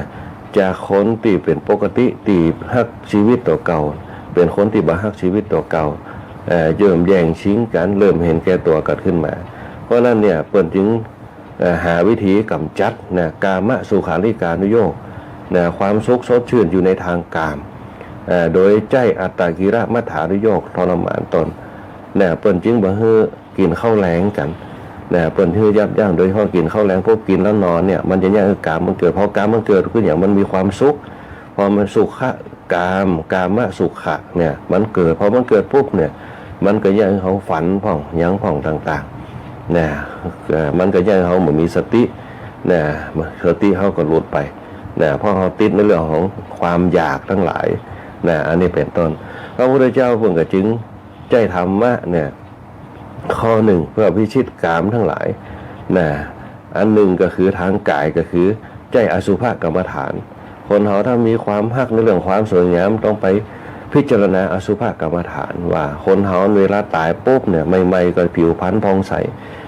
จากคนที่เป็นปกติที่ฮักชีวิตตัวเก่าเป็นคนที่บ่ฮักชีวิตตัวเก่าเริ่มแย่งชิงกันเริ่มเห็นแก่ตัวกันขึ้นมาเพราะนั้นเนี่ยเปิ่นจึงหาวิธีกำจัดนะกามสุขาริการนุโยคนะความสุขสดชื่นอยู่ในทางกามโดยใจอัตตกิลมัฏฐานุโยคทรมานตนนะเปิ่นจึงบ่ฮื้อกินข้าวแรงกันนะเปิ่นฮื้อยับยั้งโดยเฉพาะกินข้าวแรงพวกกินแล้วนอนเนี่ยมันจะแย่งกามมันเกิดเพราะกามมันเกิดขึ้นอย่างมันมีความสุขพอมันสุขะกามสุขะเนี่ยมันเกิดพอมันเกิดปุ๊บเนี่ยมันก็แย่งเขาฝันผ่องยั้งผ่องต่างๆนะมันก็แย่งเขาเหมือนมีสตินะสติเขาก็หลุดไปนะเพราะเขาติดในเรื่องของความอยากทั้งหลายนะอันนี้เป็นต้นพระพุทธเจ้าเพิ่งก็จึงใจธรรมะเนี่ยข้อหนึ่งเพื่อพิชิตกามทั้งหลายนะอันหนึ่งก็คือทางกายก็คือใจอสุภกรรมฐานคนเขาถ้ามีความฮักในเรื่องความสวยงามต้องไปพิจารณาอสุภกรรมฐานว่าคนเขาเวลาตายปุ๊บเนี่ยใหม่ๆก็ผิวพรรณผ่องใส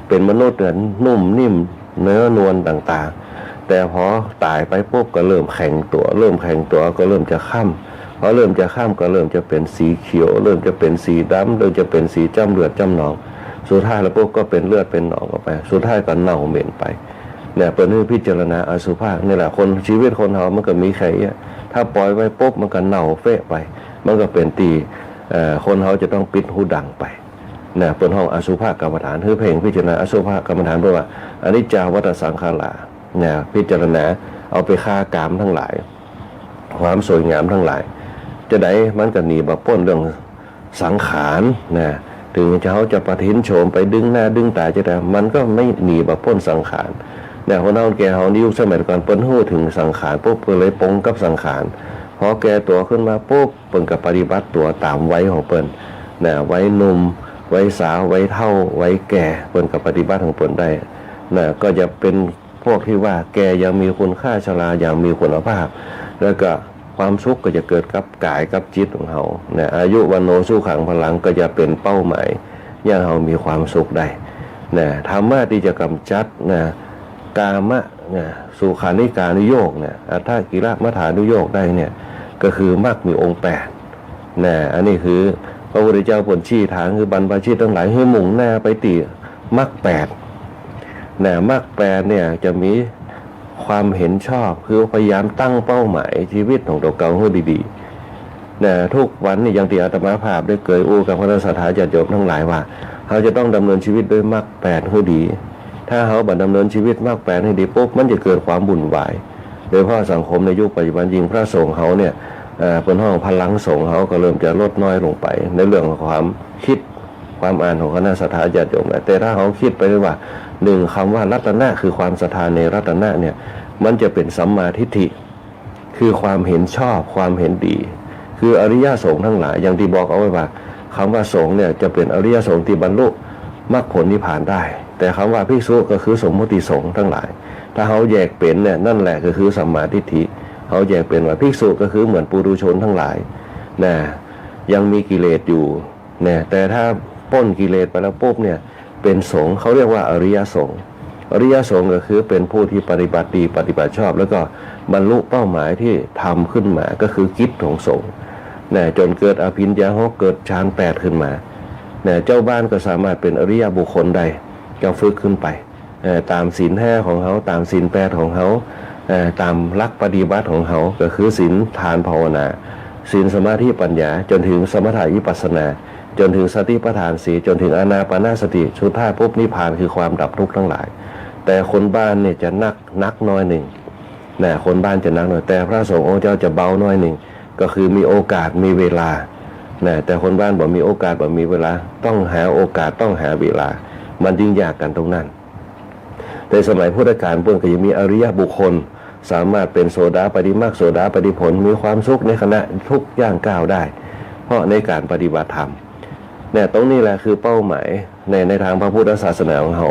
เป็นมนุษย์เนี่ยนุ่มนิ่มเนื้อนวลต่างๆแต่พอตายไปปุ๊บก็เริ่มแข็งตัวก็เริ่มจะค่ำพอเริ่มจะค่ำก็เริ่มจะเป็นสีเขียวเริ่มจะเป็นสีดำเริ่มจะเป็นสีจ้ำเลือดจ้ำหนองสุดท้ายแล้วปุ๊บก็เป็นเลือดเป็นหนองออกไปสุดท้ายก็เน่าเหม็นไปเนี่ยเป็นพิจารณาอสุภะนี่แหละคนชีวิตคนเรามันก็มีแค่นี้ถ้าปล่อยไว้ปุ๊บมันก็เน่าเฟะไปมันก็เป็นตีคนเขาจะต้องปิดหูดังไปเนี่ยเป็นห้องอสุภกรรมฐานคือเพลงพิจารณาอสุภกรรมฐานเพราะว่าอนิจจาวัฏสังขารา เนี่ยพิจารณาเอาไปฆ่ากามทั้งหลายความสวยงามทั้งหลายจะได้มันก็หนีมาพ้นเรื่องสังขารนะถึงเขาจะประทินโฉมไปดึงหน้าดึงตาจะได้มันก็ไม่หนีมาพ้นสังขารเนี่ยคนเอาแก่เขานิ้วสมัยก่อนเปิ้นหู้ถึงสังขารปุ๊บเปิ้นเลยปงกับสังขารพอแก่ตัวขึ้นมาปุ๊บเปิ้นก็ปฏิบัติตัวตามวัยของเปิ้นนะวัยหนุ่มวัยสาววัยเฒ่าวัยแก่เปิ้นก็ปฏิบัติของเปิ้นได้นะก็จะเป็นพวกที่ว่าแก่ยังมีคุณค่าชรายังมีคุณภาพแล้วก็ความสุขก็จะเกิดกับกายกับจิตของเขาเนี่ยอายุวันโนสุขังพลังก็จะเป็นเป้าหมายย่างเขามีความสุขได้เนี่ยธรรมะที่จะกำจัดนะกามะเนี่ยสุขานิการนุโยคเนี่ยอัฏฐกิลมัฏฐานุโยคได้เนี่ยก็คือมรรคมีองค์8นะอันนี้คือพระพุทธเจ้าผลชี้ทางคือบรรพชิตทั้งหลายให้มุ่งหน้าไปติมรรค8นะมรรค8เนี่ยจะมีความเห็นชอบคือพยายามตั้งเป้าหมายชีวิตของตัวเก่าให้ดีๆนะทุกวันนี่ยังที่อาตมาภาพได้เคยอู้กับพระศรัทธาญาติโยมทั้งหลายว่าเขาจะต้องดำเนินชีวิตด้วยมรรค8ให้ดีถ้าเขาบัดดำเนินชีวิตมรรค8ให้ดีปุ๊บมันจะเกิดความบุ่นวายโดยเพราะสังคมในยุคปัจจุบันยิ่งพระสงฆ์เขาเนี่ยเป็นห้องพลังสงฆ์เขาก็เริ่มจะลดน้อยลงไปในเรื่องของความคิดความอ่านของคณะศรัทธาญาติโยมแต่ถ้าเขาคิดไปเลยว่าหนึ่งคำว่ารัตนะคือความศรัทธาในรัตนะเนี่ยมันจะเป็นสัมมาทิฏฐิคือความเห็นชอบความเห็นดีคืออริยสงฆ์ทั้งหลายอย่างที่บอกเอาไว้ว่าคำว่าสงฆ์เนี่ยจะเป็นอริยสงฆ์ที่บรรลุมรรคผลนิพพานได้แต่คำว่าภิกษุก็คือสมมติสงฆ์ทั้งหลายถ้าเขาแยกเป็นเนี่ยนั่นแหละก็คือสัมมาทิฏฐิเขาแยกเป็นว่าภิกษุก็คือเหมือนปุถุชนทั้งหลายนะยังมีกิเลสอยู่เนี่ยแต่ถ้าพ้นกิเลสไปแล้วปุ๊บเนี่ยเป็นสงฆ์เขาเรียกว่าอริยสงฆ์อริยสงฆ์ก็คือเป็นผู้ที่ปฏิบัติดีปฏิบัติชอบแล้วก็บรรลุเป้าหมายที่ทำขึ้นมาก็คือกิจของสงฆ์เนี่ยจนเกิดอภิญญาหกเกิดฌาน8ขึ้นมาเนี่ยเจ้าบ้านก็สามารถเป็นอริยบุคคลได้ก็ฝึกขึ้นไปตามศีล5ของเขาตามศีล8ของเขาตามหลักปฏิบัติของเขาก็คือศีลทานภาวนาศีลสมาธิปัญญาจนถึงสมถะวิปัสสนาจนถึงสติปัฏฐาน4จนถึงอานาปานสติสุดท้ายปุ๊บนิพพานคือความดับทุกข์ทั้งหลายแต่คนบ้านเนี่ยจะนักน้อยหนึ่งนะคนบ้านจะนักหน่อยแต่พระสงฆ์องค์เจ้าจะเบาน้อยหนึ่งก็คือมีโอกาสมีเวลานะแต่คนบ้านบอกมีโอกาสบอกมีเวลาต้องหาโอกาสต้องหาเวลามันยิ่งยากกันตรงนั้นในสมัยพุทธกาลเพิ่งก็ยังมีอริยบุคคลสามารถเป็นโสดาปฏิมาคโสดาปฏิผลมีความสุขในขณะทุกย่างก้าวได้เพราะในการปฏิบัติธรรมเนี่ยตรงนี้แหละคือเป้าหมายในทางพระพุทธศาสนาของเขา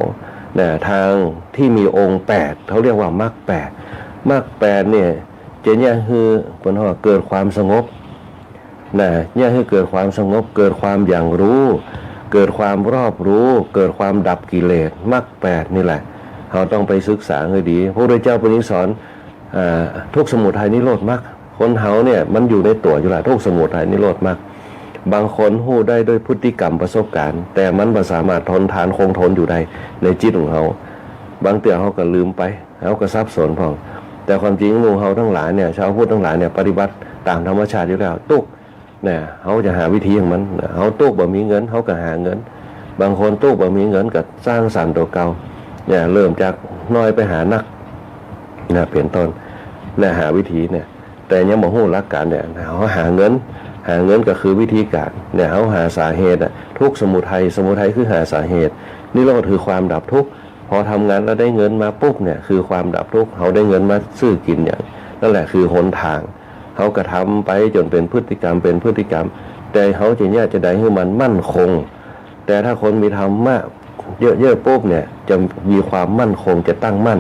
เนี่ยทางที่มีองค์8เขาเรียกว่ามรรค8มรรค8เนี่ยจะเนี่ยคือคนเขาเกิดความสงบนะเนี่ยคือเกิดความสงบเกิดความอย่างรู้เกิดความรอบรู้เกิดความดับกิเลสมรรค8นี่แหละเราต้องไปศึกษาให้ดีพระพุทธเจ้าปณิสอนทุกสมุทัยนิโรธมรรคคนเฮาเนี่ยมันอยู่ในตัวอยู่แล้วทุกสมุทัยนิโรธมรรคบางคนหู้ได้ด้วยพฤติกรรมประสบการณ์แต่มันไม่สามารถทนทานคงทนอยู่ได้ในจิตของเขาบางเตือเขาก็ลืมไปเขาก็ซับซ้อนพองแต่ความจริงหมู่เขาทั้งหลายเนี่ยชาวพุทธทั้งหลายเนี่ยปฏิบัติตามธรรมชาติอยู่แล้วตุกเนี่ยเขาจะหาวิธีของมันเขาตุกบ่มีเงินเขาก็หาเงินบางคนตุกบ่มีเงินก็สร้างสรรค์ตัวเก่าเนี่ยเริ่มจากน้อยไปหานักเนี่ยเป็นต้นเนี่ยหาวิธีเนี่ยแต่ยังบ่ฮู้หลักการเนี่ยเขาหาเงินก็คือวิธีการเนี่ยเขาหาสาเหตุทุกสมุทัยคือหาสาเหตุนี่เราคือความดับทุกข์พอทำงานแล้วได้เงินมาปุ๊บเนี่ยคือความดับทุกข์เขาได้เงินมาซื้อกินอย่างนั่นแหละคือหนทางเขากระทำไปจนเป็นพฤติกรรมแต่เขาจะได้ให้มันมั่นคงแต่ถ้าคนมีธรรมะเยอะๆปุ๊บเนี่ยจะมีความมั่นคงจะตั้งมั่น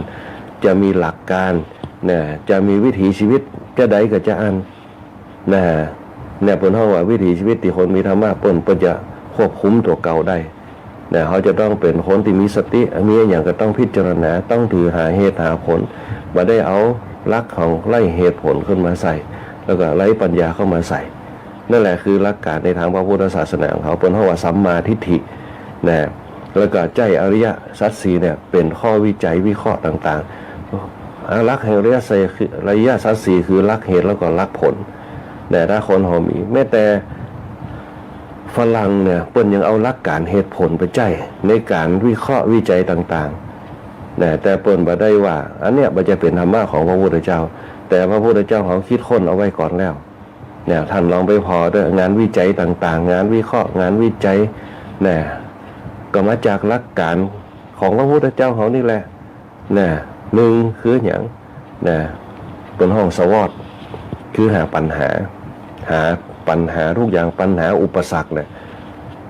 จะมีหลักการเนี่ยจะมีวิถีชีวิตจะใดก็จะอันเนี่ยเปิ้นเฮาว่าวิถีชีวิตที่คนมีธรรมะเปิ้นจะควบคุมตัวเก่าได้เนี่ยเขาจะต้องเป็นคนที่มีสติมีอย่างก็ต้องพิจารณาต้องถือหาเหตุหาผลบ่ได้เอาหลักของไล่เหตุผลขึ้นมาใส่แล้วก็ไล่ปัญญาเข้ามาใส่นั่นแหละคือหลักการในทางพระพุทธศาสนาของเขาเปิ้นเฮาว่าสัมมาทิฏฐินะแล้วก็ใจอริยสัจ4เนี่ยเป็นข้อวิจัยวิเคราะห์ต่างๆหลักแห่งอริยสัจ4คือหลักเหตุแล้วก็หลักผลแต่ถ้าคนเขามีแม้แต่ฝรั่งเนี่ยเปิ้นยังเอาหลักการเหตุผลไปใจในการวิเคราะห์วิจัยต่างๆ แต่เปิ้นบ่ได้ว่าอันเนี้ยมันจะเป็นธรรมะของพระพุทธเจ้าแต่พระพุทธเจ้าเขาคิดค้นเอาไว้ก่อนแล้วเนี่ยท่านลองไปพอด้วยงานวิจัยต่างๆงานวิเคราะห์งานวิจัยเนี่ยก็มาจากหลักการของพระพุทธเจ้าเขานี่แหละเนี่ยหนึ่งคืออย่างเนี่ยเป็นห้องสวอตคือหาปัญหาทุกอย่างปัญหาอุปสรรคเนี่ย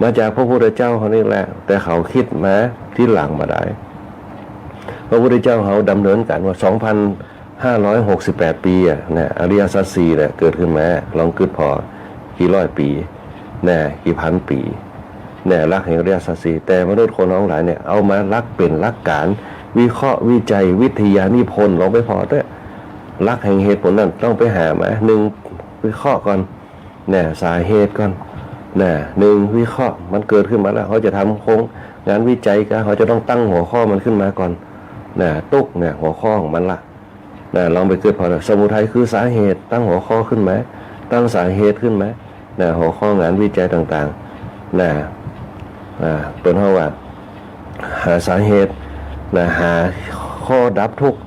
มาจากพระพุทธเจ้าเขานี่แหละแต่เขาคิดมาที่หลังมาได้พระพุทธเจ้าเขาดำเนินการว่า2,568 ปีเนี่ยอริยสัจสี่เนี่ยเกิดขึ้นมาลองคิดพอกี่ร้อยปีเนี่ยกี่พันปีเนี่ยหลักแห่งอริยสัจสี่แต่มนุษย์คนทั้งหลายเนี่ยเอามาลักเป็นหลักการวิเคราะห์วิจัยวิทยานิพนธ์ลองไปพอด้วยหลักแห่งเหตุผลนั้นต้องไปหามาหนึ่งวิเคราะห์ก่อนเนี่ยสาเหตุก่อนเนี่ยหนึ่งวิเคราะห์มันเกิดขึ้นมาแล้วเขาจะทำโครงงานวิจัยกันเขาจะต้องตั้งหัวข้อมันขึ้นมาก่อนเนี่ยตุกเนี่ยหัวข้อของมันละเนี่ยลองไปเกิดพอสมุทัยคือสาเหตุตั้งหัวข้อขึ้นไหมตั้งสาเหตุขึ้นไหมเนี่ยหัวข้องานวิจัยต่างๆเนี่ยเป็นเพราะว่าหาสาเหตุเนี่ยหาข้อดับทุกข์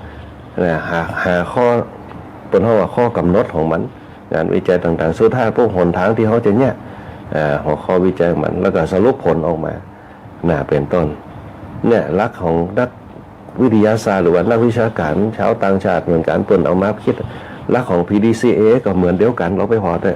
เนี่ยหาข้อเป็นเพราะว่าข้อกำหนดของมันงานวิจัยต่างๆสุดท้ายพวกหนทางที่เขาจะเนี่ยหัวข้อวิจัยมันแล้วก็สรุปผลออกมาเป็นต้นเนี่ยหลักของนักวิทยาศาสตร์หรือว่านักวิชาการชาวต่างชาติเหมือนกันเปิ่นเอามาคิดหลักของ PDCA ก็เหมือนเดียวกันเราไปพอได้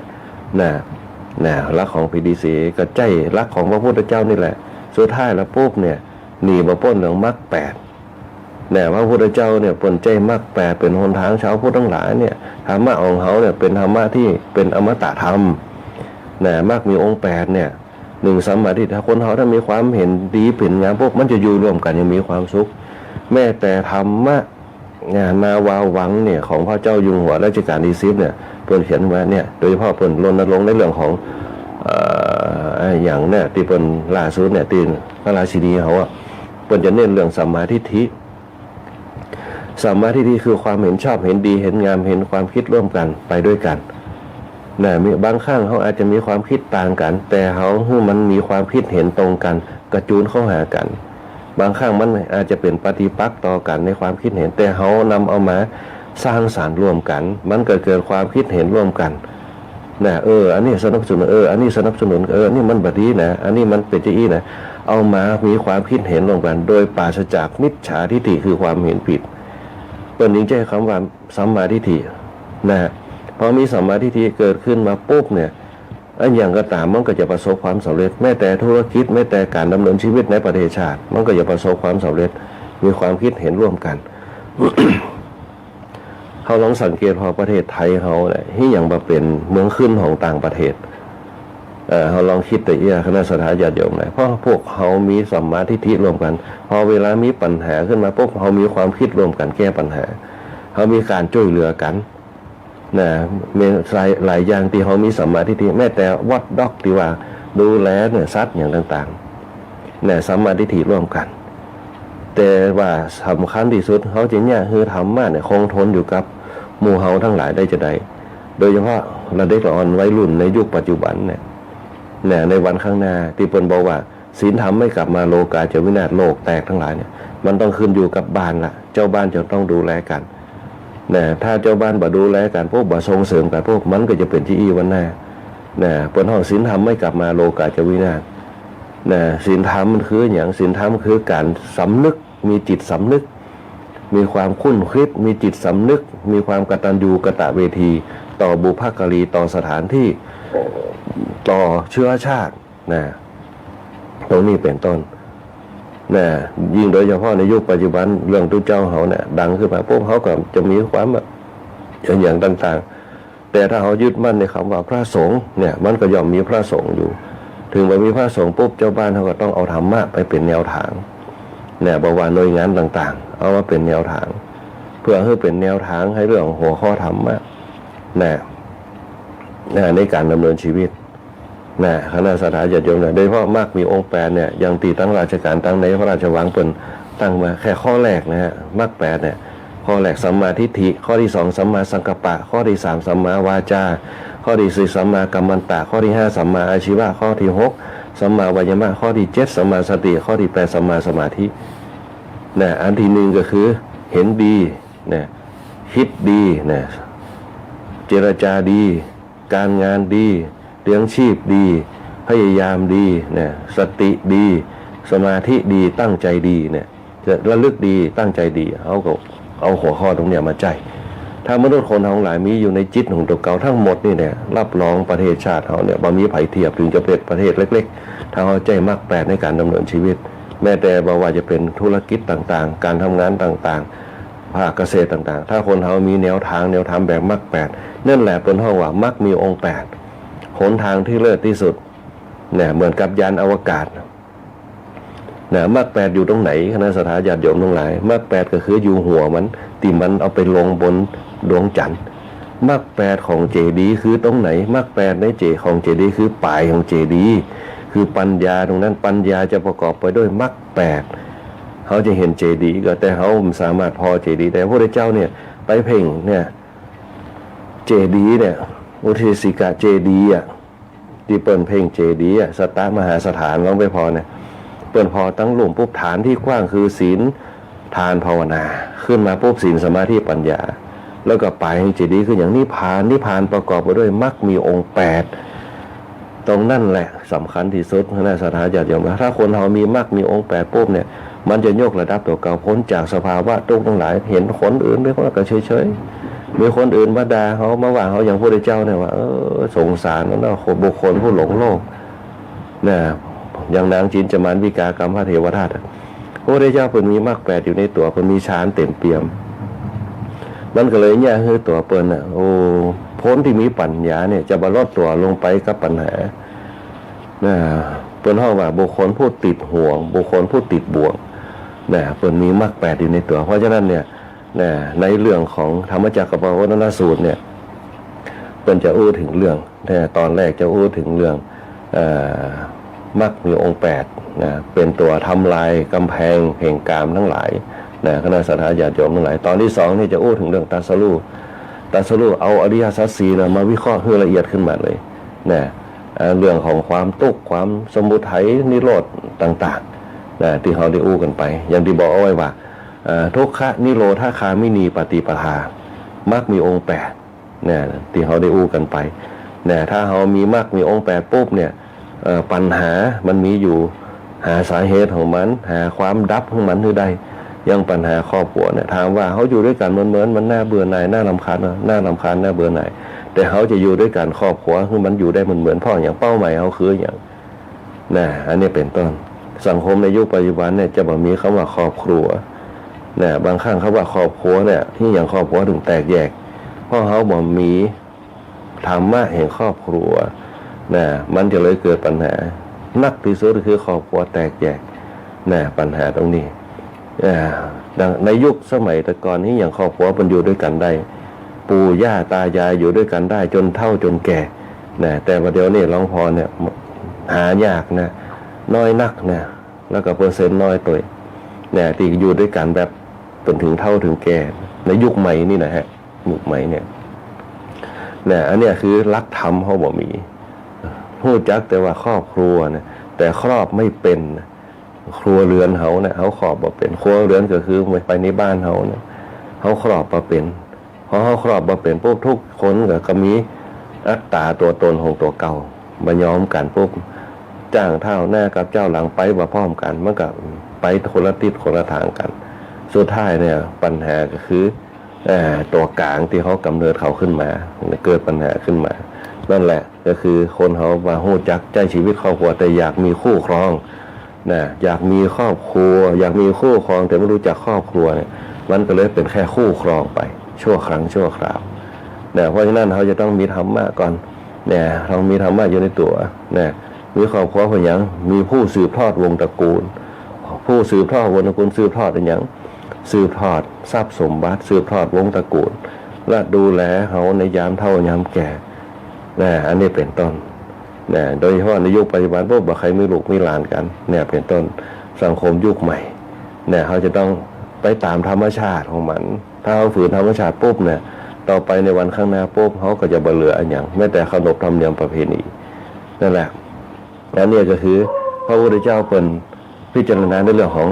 หลักของ PDCA ก็ใจหลักของพระพุทธเจ้านี่แหละสุดท้ายแล้วปุ๊บเนี่ยหนีมาป้นเรื่องมรรค8พระพุทธเจ้าเนี่ยเปิ่นใจมรรค8เป็นหนทางชาวพุทธทั้งหลายเนี่ยธรรมะของเขาเนี่ยเป็นธรรมะที่เป็นอมตะธรรมมรรคมีองค์8เนี่ยหนึ่งสัมมาทิฏฐิถ้าคนเขาถ้ามีความเห็นดีเป็นงามพวกมันจะอยู่ร่วมกันยังมีความสุขแม้แต่ธรรมะนาวาวังเนี่ยของพระเจ้าอยู่หัวรัชกาลที่10เนี่ยเพิ่นเขียนไว้เนี่ยโดยเฉพาะเพิ่นรณรงค์ในเรื่องของอย่างเนี่ยที่เพิ่นล่าสุดเนี่ยที่พระราชินีเขาเพิ่นจะเน้นเรื่องสัมมาทิฏฐิสัมมาทิฏฐิคือความเห็นชอบเห็นดีเห็นงามเห็นความคิดร่วมกันไปด้วยกันมีบางครั้งเขาอาจจะมีความคิดต่างกันแต่เขามันมีความคิดเห็นตรงกันกระจูนเข้าหากันบางครั้งมันอาจจะเป็นปฏิปักษ์ต่อกันในความคิดเห็นแต่เขานำเอามาสร้างสรรค์ร่วมกันมันเกิดความคิดเห็นร่วมกันอันนี้สนับสนุนอันนี้สนับสนุนนี่มันบดีนะอันนี้มันเป็นจะอี้นะเอามามีความคิดเห็นร่วมกันโดยปราศจากมิจฉาทิฏฐิคือความเห็นผิดเป็นจริงใจคำว่าสัมมาทิฏฐิพอมีสัมมาทิฏฐิเกิดขึ้นมาปุ๊บเนี่ยอันอย่างก็ตามมันก็จะประสบความสำเร็จแม้แต่ธุรกิจแม้แต่การดำเนินชีวิตในประเทศชาติมันก็จะประสบความสำเร็จมีความคิดเห็นร่วมกัน เขาลองสังเกตพอประเทศไทยเขาเนี่ยที่อย่างมาเป็นเมืองขึ้นของต่างประเทศเขาลองคิดแต่คณะสถาญาติโยมไหนเพราะพวกเขามีสัมมาทิฏฐิร่วมกันพอเวลามีปัญหาขึ้นมาปุ๊บเขามีความคิดร่วมกันแก้ปัญหาเขามีการช่วยเหลือกันมีหลายอย่างที่เขามีสัมมาทิฏฐิแม้แต่วัดด็อกที่ว่าดูแลเนี่ยสัตว์อย่างต่างๆสัมมาทิฏฐิร่วมกันแต่ว่าสำคัญที่สุดเขาจริงเนี่ยคือธรรมะเนี่ยคงทนอยู่กับหมู่เฮาทั้งหลายได้จะได้โดยเฉพาะระดับอ่อนวัยรุ่นในยุคปัจจุบันเนี่ยในวันข้างหน้าที่เปิ้นบอกว่าศีลธรรมไม่กลับมาโลกาจะวินาศโลกแตกทั้งหลายเนี่ยมันต้องขึ้นอยู่กับบ้านละเจ้าบ้านจะต้องดูแลกันถ้าเจ้าบ้านบ่ดูแลกันพวกบ่ส่งเสริมกันพวกมันก็จะเป็นที่วันหน้าเปิ้นห้องศีลธรรมไม่กลับมาโลกาจะวินาศศีลธรรมมันคืออย่างศีลธรรมคือการสำนึกมีจิตสำนึกมีความคุ้นคิดมีจิตสำนึกมีความกตัญญูกตเวทีต่อบุพการีต่อสถานที่ต่อเชื้อชาติตรงนี้เป็นต้นยิ่งโดยเฉพาะในยุคปัจจุบันเรื่องตุเจ้าเขาดังขึ้นมาพวกเขาก็จะมีความอย่างต่างๆแต่ถ้าเขายึดมั่นในคำว่าพระสงฆ์มันก็ย่อมมีพระสงฆ์อยู่ถึงไปมีพระสงฆ์ปุ๊บเจ้าบ้านเขาก็ต้องเอาธรรมะไปเป็นแนวทางบอกว่าหน่วยงานต่างๆเอามาเป็นแนวทางเพื่อให้เป็นแนวทางให้เรื่องหัวข้อธรรมะในการดำเนินชีวิตคณะสถาญาติโยมโดยเฉพาะมากมีองค์8เนี่ยยังตีตั้งราชการตั้งในพระราชวังเปิ่นตั้งมาแค่ข้อแรกมรรค8เนี่ยข้อแรกสัมมาทิฏฐิข้อที่2สัมมาสังกัปปะข้อที่3สัมมาวาจาข้อที่4สัมมากัมมันตะข้อที่5สัมมาอาชีวะข้อที่6สัมมาวายามะข้อที่7สัมมาสติข้อที่8สัมมาสมาธิ นะอันที่หนึ่งก็คือเห็นดีนะคิดดีนะเจรจาดีการงานดีเลี้ยงชีพดีพยายามดีนะสติดีสมาธิดีตั้งใจดีเนี่ยจะระลึกดีตั้งใจดีเอาหัวข้อตรงเนี้ยมาใจถ้ามนุษย์คนทั้งหลายมีอยู่ในจิตของตัวเก่าทั้งหมดนี่เนี่ยรับรองประเทศชาติเขาเนี่ยบ่มีไผเทียบถึงจะเป็นประเทศเล็กๆถ้าเขาใจมากแปดในการดำเนินชีวิตแม้แต่บ่ว่าจะเป็นธุรกิจต่างๆการทำงานต่างๆภาคเกษตรต่างๆถ้าคนเขามีแนวทางแบบมรรคแปดนั่นแหละเป็นห้องว่ามรรคมีองค์แปดหนทางที่เลิศที่สุดเนี่ยเหมือนกับยานอวกาศนะมรรคแปดอยู่ตรงไหนคณะสัตยาติโยมทั้งหลายมรรคแปดก็คืออยู่หัวมันที่มันเอาไปลงบนดวงจันทร์มรรคแปดของเจดีย์คือตรงไหนมรรคแปดในของเจดีย์คือปลายของเจดีย์คือปัญญาตรงนั้นปัญญาจะประกอบไปด้วยมรรคแปดเขาจะเห็นเจดีย์ก็แต่เขาสามารถพอเจดีย์แต่พระพุทธเจ้าเนี่ยไปเพ่งเนี่ยเจดีย์เนี่ยอุเทสิกะเจดีย์ที่เปิ่นเพ่งเจดีย์สตมหาสถานลองไปพอเนี่ยเปิ่นพอตั้งหลุมปุ๊บฐานที่กว้างคือศีลทานภาวนาขึ้นมาปุ๊บศีลสมาธิปัญญาแล้วก็ไปเจดีย์คืออย่างนิพพานประกอบไปด้วยมรรคมีองค์แปดตรงนั่นแหละสำคัญที่สุดนะสถาญาติโยมถ้าคนเรามีมรรคมีองค์แปดปุ๊บเนี่ยมันจะยกระดับตัวเก่าพ้นจากสภาวะทุกข์ทั้งหลายเห็นคนอื่นด้วยก็เฉยๆมีคนอื่นมาด่าเขามาว่าเขาอย่างพระพุทธเจ้าเนี่ยว่าสงสารนั่นนะบุคคลผู้หลงโลกเนี่ยอย่างนางจินจมานวิกากรรมพระเทวทัตพระพุทธเจ้าเพิ่นมีมรรคแปดอยู่ในตัวเพิ่นมีฌานเต็มเปี่ยมมันก็เลยเนี่ยคือตัวเปิ้นพ้นที่มีปัญญาเนี่ยจะบรรลุตัวลงไปกับปัญหาเปิ้นห้องว่าบุคคลผู้ติดห่วงบุคคลผู้ติดบ่วงเปิ้นมีมรรคแปดอยู่ในตัวเพราะฉะนั้นเนี่ยในเรื่องของธรรมจักรปวัตนสูตรเนี่ยเปิ้นจะอู้ถึงเรื่องตอนแรกจะอู้ถึงเรื่องมรรคมีองค์แปดเป็นตัวทำลายกำแพงแห่งกามทั้งหลายคณะสัตยาติโยมทั้งหลายตอนที่สองนี่จะอู้ถึงเรื่องตัสรู้เอาอริยสัจสี่มาวิเคราะห์ให้ละเอียดขึ้นมาเลยเรื่องของความทุกข์ความสมุทัยนิโรธต่างๆที่เขาได้อู้กันไปอย่างที่บอกเอาไว้ว่าทุกขะนิโรธาคามินีปฏิปทามรรคมีองค์แปดที่เขาได้อู้กันไปถ้าเขามีมรรคมีองค์แปดปุ๊บเนี่ยปัญหามันมีอยู่หาสาเหตุของมันหาความดับของมันให้ได้ยังปัญหาครอบครัวเนี่ยถามว่าเขาอยู่ด้วยกันเหมือนมันน่าเบื่อหน่ายน่ารำคาญน่าเบื่อหน่ายแต่เขาจะอยู่ด้วยกันครอบครัวคือมันอยู่ได้เหมือนพ่ออย่างเป้าหมายเขาคืออย่างอันนี้เป็นต้นสังคมในยุคปัจจุบันเนี่ยจะบอกมีคำว่าครอบครัวบางครั้งคำว่าครอบครัวเนี่ยที่อย่างครอบครัวถึงแตกแยกเพราะเขาบอกมีธรรมะแห่งครอบครัวมันจะเลยเกิดปัญหานักที่สุดคือครอบครัวแตกแยกปัญหาตรงนี้ในยุคสมัยแต่ก่อนนี้อย่างครอบครัวมันอยู่ด้วยกันได้ปู่ย่าตายายอยู่ด้วยกันได้จนเฒ่าจนแก่แต่ประเดี๋ยวนี้หลวงพ่อเนี่ยหายากน้อยนักแล้วก็เปอร์เซ็นต์น้อยตัวที่อยู่ด้วยกันแบบจนถึงเฒ่าถึงแก่ในยุคใหม่นี่นะฮะยุคใหม่เนี่ยอันนี้คือรักธรรมเขาบอกมีพูดจักแต่ว่าครอบครัวแต่ครอบไม่เป็นครัวเรือนเขาเขาครอบบ่เป็นครัวเรือนก็คือไปในบ้านเขาเขาครอบบ่เป็นพอเขาครอบบ่เป็นปุ๊บทุกคนก็มีอัตตาตัวตนของตัวเก่ามาย้อมกันปุ๊บจ้างเท่าหน้ากับเจ้าหลังไปว่าพร้อมกันมันก็ไปคนละทิศคนละทางกันสุดท้ายเนี่ยปัญหาก็คือตัวกลางที่เขากำเนิดเขาขึ้นมาเกิดปัญหาขึ้นมานั่นแหละก็คือคนเขามาหู้จักใจชีวิตครอบครัวแต่อยากมีคู่ครองอยากมีครอบครัวอยากมีคู่ครองแต่ไม่รู้จักครอบครัวเนี่ยมันก็เลยเป็นแค่คู่ครองไปชั่วครั้งชั่วคราวเพราะฉะนั้นเขาจะต้องมีธรรมะก่อนเรามีธรรมะอยู่ในตัวมีครอบครัวเพื่อยังมีผู้สืบทอดวงตระกูลผู้สืบทอดวงตระกูลสืบทอดเป็นอย่างสืบทอดทรัพย์สมบัติสืบทอดวงตระกูลและดูแลเขาในยามเฒ่ายามแก่อันนี้เป็นต้นโดยเฉพาะในยุคปัจจุบันพวกบ่ใครมีลูกมีหลานกันเป็นต้นสังคมยุคใหม่เขาจะต้องไปตามธรรมชาติของมันถ้าเขาฝืนธรรมชาติปุ๊บต่อไปในวันข้างหน้าปุ๊บเขาก็จะบ่เหลืออันอย่างแม้แต่ขนบธรรมเนียมประเพณีนั่นแหละอันนี้ก็คือพระพุทธเจ้าเป็นพิจารณาในเรื่องของ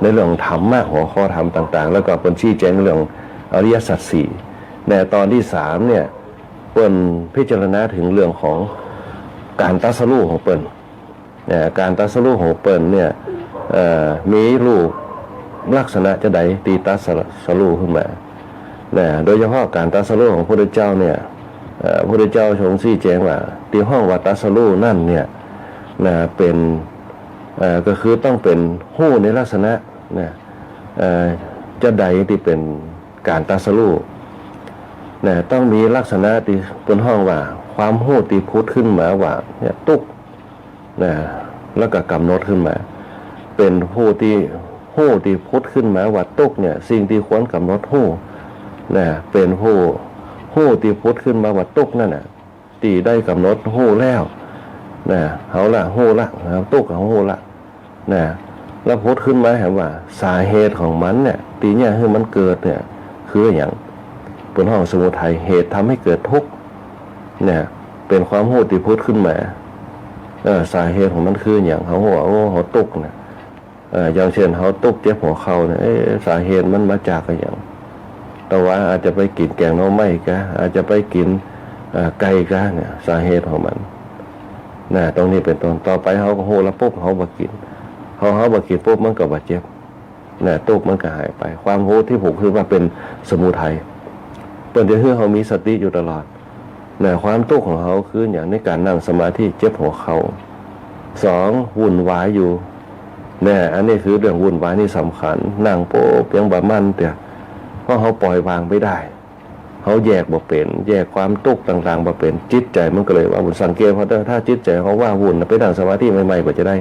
ในเรื่องธรรมะหัวข้อธรรมต่างๆแล้วก็เป็นชี้แจงเรื่องอริยสัจสี่ในตอนที่3เนี่ยเปิ้นพิจารณาถึงเรื่องของการตรัสรู้ของเปิ้นการตรัสรู้ของเปิ้นเนี่ยมีรูปลักษณะจะใดตีตรัสรู้ขึ้นมาโดยเฉพาะการตรัสรู้ของพระพุทธเจ้าเนี่ยพระพุทธเจ้าทรงชี้แจงว่าตีห้องว่าตรัสรู้นั่นเนี่ยเป็นก็คือต้องเป็นหู้ในลักษณะจะใดที่เป็นการตรัสรู้ต้องมีลักษณะที่เป็นห้องว่าความหู้ตีพุทธขึ้นมาว่าเนี่ยตุกแล้วก็กำหนดขึ้นมาเป็นหู้ที่พุทธขึ้นมาว่าตุกเนี่ยสิ่งที่ควรกำหนดหู้เป็นหู้ที่พุทธขึ้นมาว่าตุกนั่นน่ะตีได้กำหนดหู้แล้วเขาละหู้ละตุกเขาหู้ละแล้วพุทธขึ้นมาเห็นว่าสาเหตุของมันเนี่ยตีเนี่ยคือมันเกิดเนี่ยคืออย่างเป็นห้องสมุทัยเหตุทำให้เกิดทุกข์เป็นความหู้ที่พุทธขึ้นมาสาเหตุของมันคืออย่างเขาหัวเขาตุกเนี่ยอย่างเช่นเขาตุกเจ็บหัวเข่าเนี่ยสาเหตุมันมาจากอะไรอย่างแต่ว่าอาจจะไปกินแกงหน่อไม้กะอาจจะไปกินไก่กะเนี่ยสาเหตุของมันตรงนี้เป็นต้นต่อไปเขาก็โหแล้วปุ๊บเขาบากินเขาบากินปุ๊บมันก็บาดเจ็บตุกมันก็หายไปความโหที่ผูกคือว่าเป็นสมุทัยเปิดจะให้เขามีสติอยู่ตลอดความตุกของเขาคืออย่างในการนั่งสมาธิเจ็บหัวเขา2วุ่นวายอยู่อันนี้คือเรื่องวุ่นวายนี่สำคัญนั่งโป๊บยังบะมันแต่เพราะเขาปล่อยวางไม่ได้เขาแยกบ่เป็นแยกความตุกต่างๆบ่เป็นจิตใจมันก็เลยว่าบุญสังเกตเพราะถ้าจิตใจเขาว่าวุ่นไปนั่งสมาธิใหม่ๆกว่าจะได้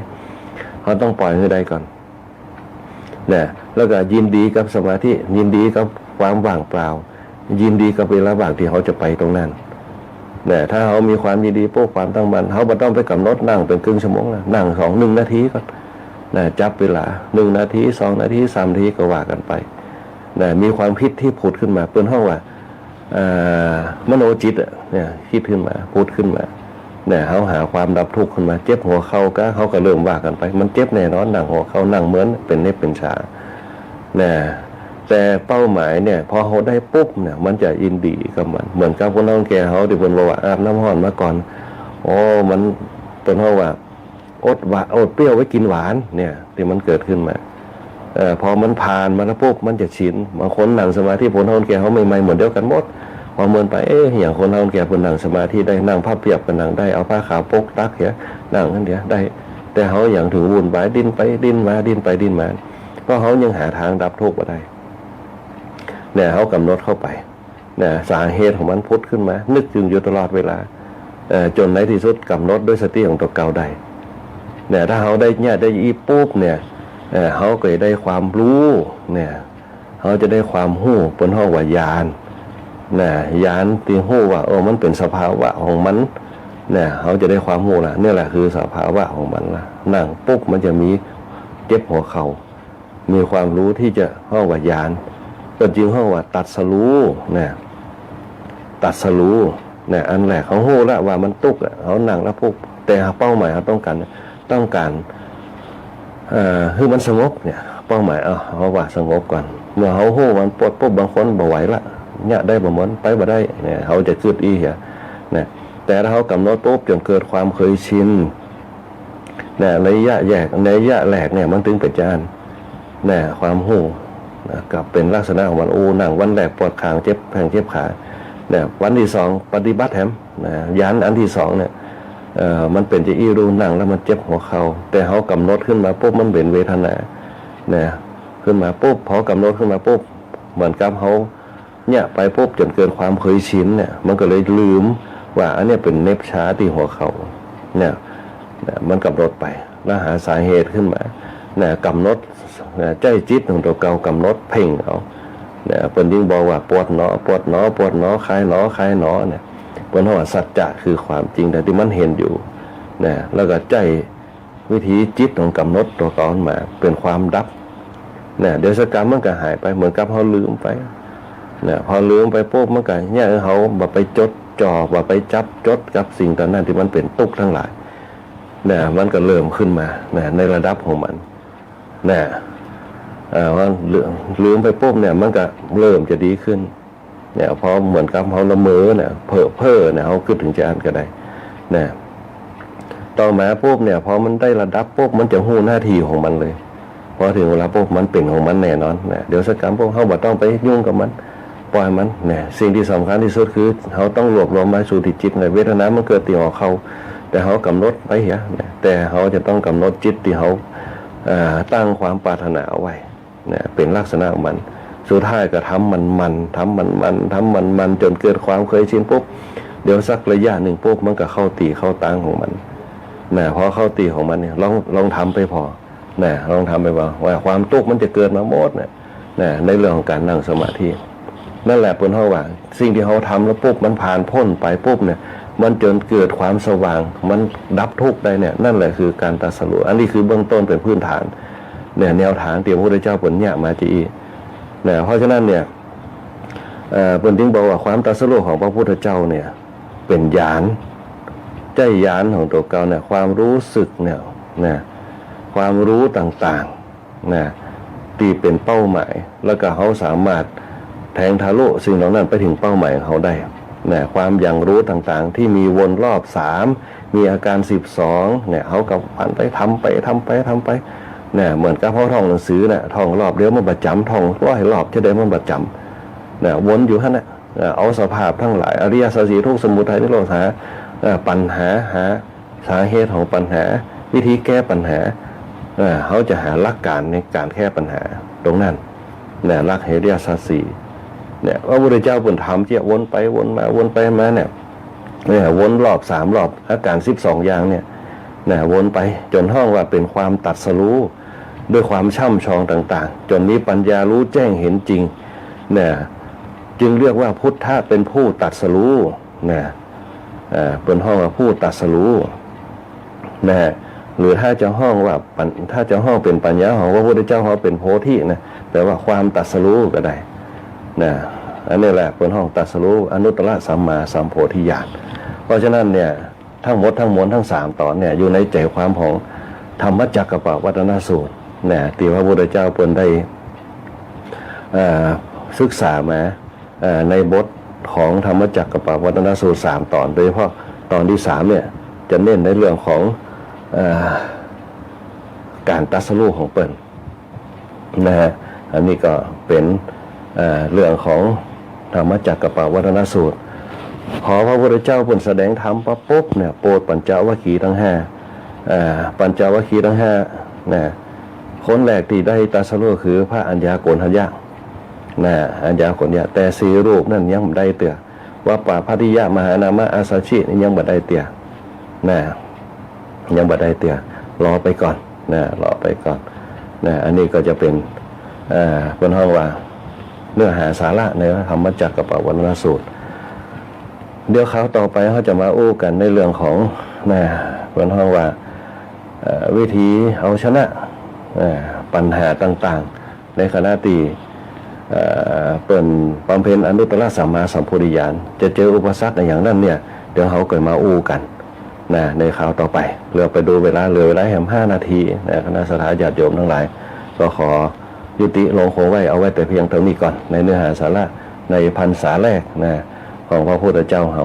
เขาต้องปล่อยให้ได้ก่อนแล้วก็ยินดีกับสมาธิยินดีกับความว่างเปล่ายินดีกับเวลาว่างที่เขาจะไปตรงนั้นถ้าเขามีความยินดีปุ๊บความตั้งมั่นเขาไม่ต้องไปกำหนดนั่งเป็นครึ่งชั่วโมงนะนั่ง1 นาทีก่อนจับเวลา1 นาที2 นาที3 นาทีก็ว่ากันไปมีความคิดที่ผุดขึ้นมาเป็นห้องว่ามโนจิตคิดขึ้นมาพูดขึ้นมาเขาหาความดับทุกข์ขึ้นมาเจ็บหัวเข่าก็เขาก็เริ่มว่ากันไปมันเจ็บแน่นอนหนังหัวเข่านั่งเหมือนเป็นเน็บเป็นชาแต่เป้าหมายเนี่ยพอเขาได้ปุ๊บเนี่ยมันจะยินดีกับมันเหมือนกับคนน้องแก่เขาที่เป็นบอกว่าอาบน้ำร้อนมาก่อนมันเป็นเพราะว่าอดเปรี้ยวไว้กินหวานเนี่ยที่มันเกิดขึ้นมาพอมันผ่านมาแล้วปุ๊บมันจะชินบางคนนั่งสมาธิคนน้องแก่เขาใหม่ๆเหมือนเดียวกันหมดพอเมินไปอย่างคนน้องแก่คนนั่งสมาธิได้นั่งผ้าเปียกกันนั่งได้เอาผ้าขาวปกตักเหี้ยนั่งกันเดียวได้แต่เขาอย่างถึงวุ่นวายดิ้นไปดิ้นมาดิ้นไปดิ้นมาเพราะเขายังหาทางดับทุกข์มาได้เขากำหนดเข้าไปสาเหตุของมันพุทธขึ้นมานึกจึงอยู่ตลอดเวลาจนในที่สุดกำหนดด้วยสติของตัวเก่าได้ถ้าเขาได้ได้อีปุ๊บเขาก็ได้ความรู้เขาจะได้ความหู้บนห้องว่าญาณญาณที่หู้ว่ามันเป็นสภาวะของมันเขาจะได้ความหู้ล่ะนี่แหละคือสภาวะของมันล่ะนั่งปุ๊บมันจะมีเจ็บหัวเข่ามีความรู้ที่จะห้องว่าญาณก็จริงห้องว่าตัดสรู้ตัดสรู้อันแรกเขาหู้ละว่ามันตุกเขานั่งแล้วปุ๊บแต่เป้าหมายเขาต้องการคือมันสงบเป้าหมายเขาว่าสงบก่อนเมื่อเขาหู้มันปวดปุ๊บบางคนบ่ไหวละได้บ่เหมือนไปบ่ได้เขาจะคืดอีเหี้ยแต่ถ้าเขากำหนดปุ๊บจนเกิดความเคยชินระยะแยกในระยะแรกมันถึงเป็นญาณความหู้กับเป็นลักษณะของมันนั่งวันแรกปวดขางเจ็บแผงเจ็บขาวันที่2ปฏิบัติแถมญาณอันที่2มันเป็นจะอีรูนั่งแล้วมันเจ็บหัวเข่าแต่เขากำหนดขึ้นมาปุ๊บมันเป็นเวทนาขึ้นมาปุ๊บพอกำหนดขึ้นมาปุ๊บเหมือนกับเขาไปปุ๊บจนเกินความเคยชินมันก็เลยลืมว่าอันนี้เป็นเน็บช้าที่หัวเข่ามันกำหนดไปแล้วหาสาเหตุขึ้นมากำหนดใจจิตของตัวเก่ากำหนดเพ่งเอาเป็นยิ่งบอกว่าปวดหนอปวดหนอปวดหนอคลายหนอคลายหนอเป็นว่าสัจจะคือความจริงแต่ที่มันเห็นอยู่แล้วก็ใจวิธีจิตของกำหนดตัวก่อนมาเป็นความดับเดี๋ยวสักกรรมมันก็หายไปเหมือนกับเขาลืมไปพอลืมไปปุ๊บมันก็เขาแบบไปจดจ่อแบบไปจับจดกับสิ่งต่างๆที่มันเป็นตุกทั้งหลายมันก็เริ่มขึ้นมาในระดับของมัน ว่าลืมไปปุ๊บเนี่ยมันก็เริ่มจะดีขึ้นเนี่ยพอเหมือนกับเขาละเมอเนี่ยเพ้อเนี่ยเขาคิดถึงจะอ่านก็ได้เนี่ยต่อมาปุ๊บเนี่ยพอมันได้ระดับปุ๊บมันจะหู้หน้าที่ของมันเลยพอถึงเวลาปุ๊บมันเป็นของมันแน่นอนเนี่ยเดี๋ยวสักครั้งปุ๊บเขาบ่ต้องไปยุ่งกับมันปล่อยมันเนี่ยสิ่งที่สำคัญที่สุดคือเขาต้องรวบรวมมาสู่จิตในเวทนามันเกิดตีออกเขาแต่เขากำหนดไปเหี้ยแต่เขาจะต้องกำหนดจิตที่เขาตั้งความปรารถนาเอาไว้เนี่ยเป็นลักษณะของมันสุดท้ายก็ทำมันจนเกิดความเคยชินปุ๊บเดี๋ยวสักระยะหนึ่งปุ๊บมันก็เข้าตีเข้าตังของมันนะพอเข้าตีของมันเนี่ยลองทำไปพอนะลองทำไปพอว่าความตุกมันจะเกิดมาหมดเนี่ยนะในเรื่องของการนั่งสมาธินั่นแหละเป็นเพราะว่าสิ่งที่เขาทำแล้วปุ๊บมันผ่านพ้นไปปุ๊บเนี่ยมันจนเกิดความสว่างมันดับทุกข์ได้เนี่ยนั่นแหละคือการตรัสรู้อันนี้คือเบื้องต้นเป็นพื้นฐานเนี่ยแนวทางที่พระพุทธเจ้าผลเนี่ยมาจีเนี่ยเพราะฉะนั้นเนี่ยเป็นจึงบอกว่าความตรัสรู้ของพระพุทธเจ้าเนี่ยเป็นญาณใจญาณของตัวเก่าเนี่ยความรู้สึกเนี่ยนะความรู้ต่างๆนะตีเป็นเป้าหมายแล้วก็เขาสามารถแทงทะลุสิ่งเหล่านั้นไปถึงเป้าหมายของเขาได้นะความอย่างรู้ต่างๆที่มีวนรอบ3มีอาการ12เนี่ยเขากับผ่านไปทำไปเนี่ยเหมือนกับเขาท่องหนังสือเนี่ยท่องรอบเดียวมันประจำท่อง100 รอบจะได้มันประจำเนี่ยวนอยู่นั่นแหละเอาสภาพทั้งหลายอริยสัจสี่ทุกข์สมุทัยนิโรธหาปัญหาหาสาเหตุของปัญหาวิธีแก้ปัญหาเขาจะหาหลักการในการแก้ปัญหาตรงนั้นเนี่ยหลักอริยสัจสี่เนี่ยพระพุทธเจ้าปุ่นทำเจียวนไปวนมาเนี่ยวนรอบ3 รอบอาการ12อย่างเนี่ยวนไปจนห้องว่าเป็นความตรัสรู้ด้วยความช่ำชองต่างๆจนนี้ปัญญารู้แจ้งเห็นจริงเนี่ยจึงเรียกว่าพุทธะเป็นผู้ตรัสรู้เนี่ยเป็นห้องว่าผู้ตรัสรู้นะหรือถ้าจะห้องว่าเป็นปัญญาของพระพุทธเจ้าเขาเป็นโพธินะแปลว่าความตรัสรู้ก็ได้นะอันนี้แหละเป็นห้องตรัสรู้อนุตตรสัมมาสัมโพธิญาณเพราะฉะนั้นเนี่ยทั้งหมดทั้งมวลทั้ง3 ตอนเนี่ยอยู่ในใจความของธรรมจักรปวัตนสูตรเนี่ยที่พระพุทธเจ้าเพิ่นได้ศึกษามาในบทของธรรมจักรปวัตนสูตร3 ตอนโดยเฉพาะตอนที่3เนี่ยจะเน้นในเรื่องของการตรัสรู้ของเปิ้นนะฮะอันนี้ก็เป็นเรื่องของธรรมจักรปวัตนสูตรขอพระพุทธเจ้าเพิ่นแสดงธรรมปุ๊บเนี่ยโปรดปัญจวัคคีย์ทั้ง5ปัญจวัคคีย์ทั้ง5นะคนแรกที่ได้ตรัสรู้คือพระอัญญาโกณทัญญะนะอัญญาโกณทัญญะแต่4 รูปนั่นยังไม่ได้เตือว่าป่าพัทธิยะมหานามะอาสาชินี่ยังไม่ได้เตือนะยังไม่ได้เตือรอไปก่อนนะรอไปก่อนนะอันนี้ก็จะเป็นเป็นห้องว่าเนื้อหาสาระในธรรมจักรปวัตนสูตรเดี๋ยวเขาต่อไปเขาจะมาอู้กันในเรื่องของเป็นห้องว่าวิธีเอาชนะปัญหาต่างๆในขณะที่เป็นบำเพ็ญอนุตตรสัมมาสัมโพธิญาณจะเจออุปสรรคในอย่างนั้นเนี่ยเดี๋ยวเขาเกิดมาอู้กันในข่าวต่อไปเหลือไปดูเวลาแค่5 นาทีคณะสัทธาญาติโยมทั้งหลายก็ขอยุติลงคงไว้เอาไว้แต่เพียงเท่านี้ก่อนในเนื้อหาสาระในพรรษาแรกของพระพุทธเจ้าเรา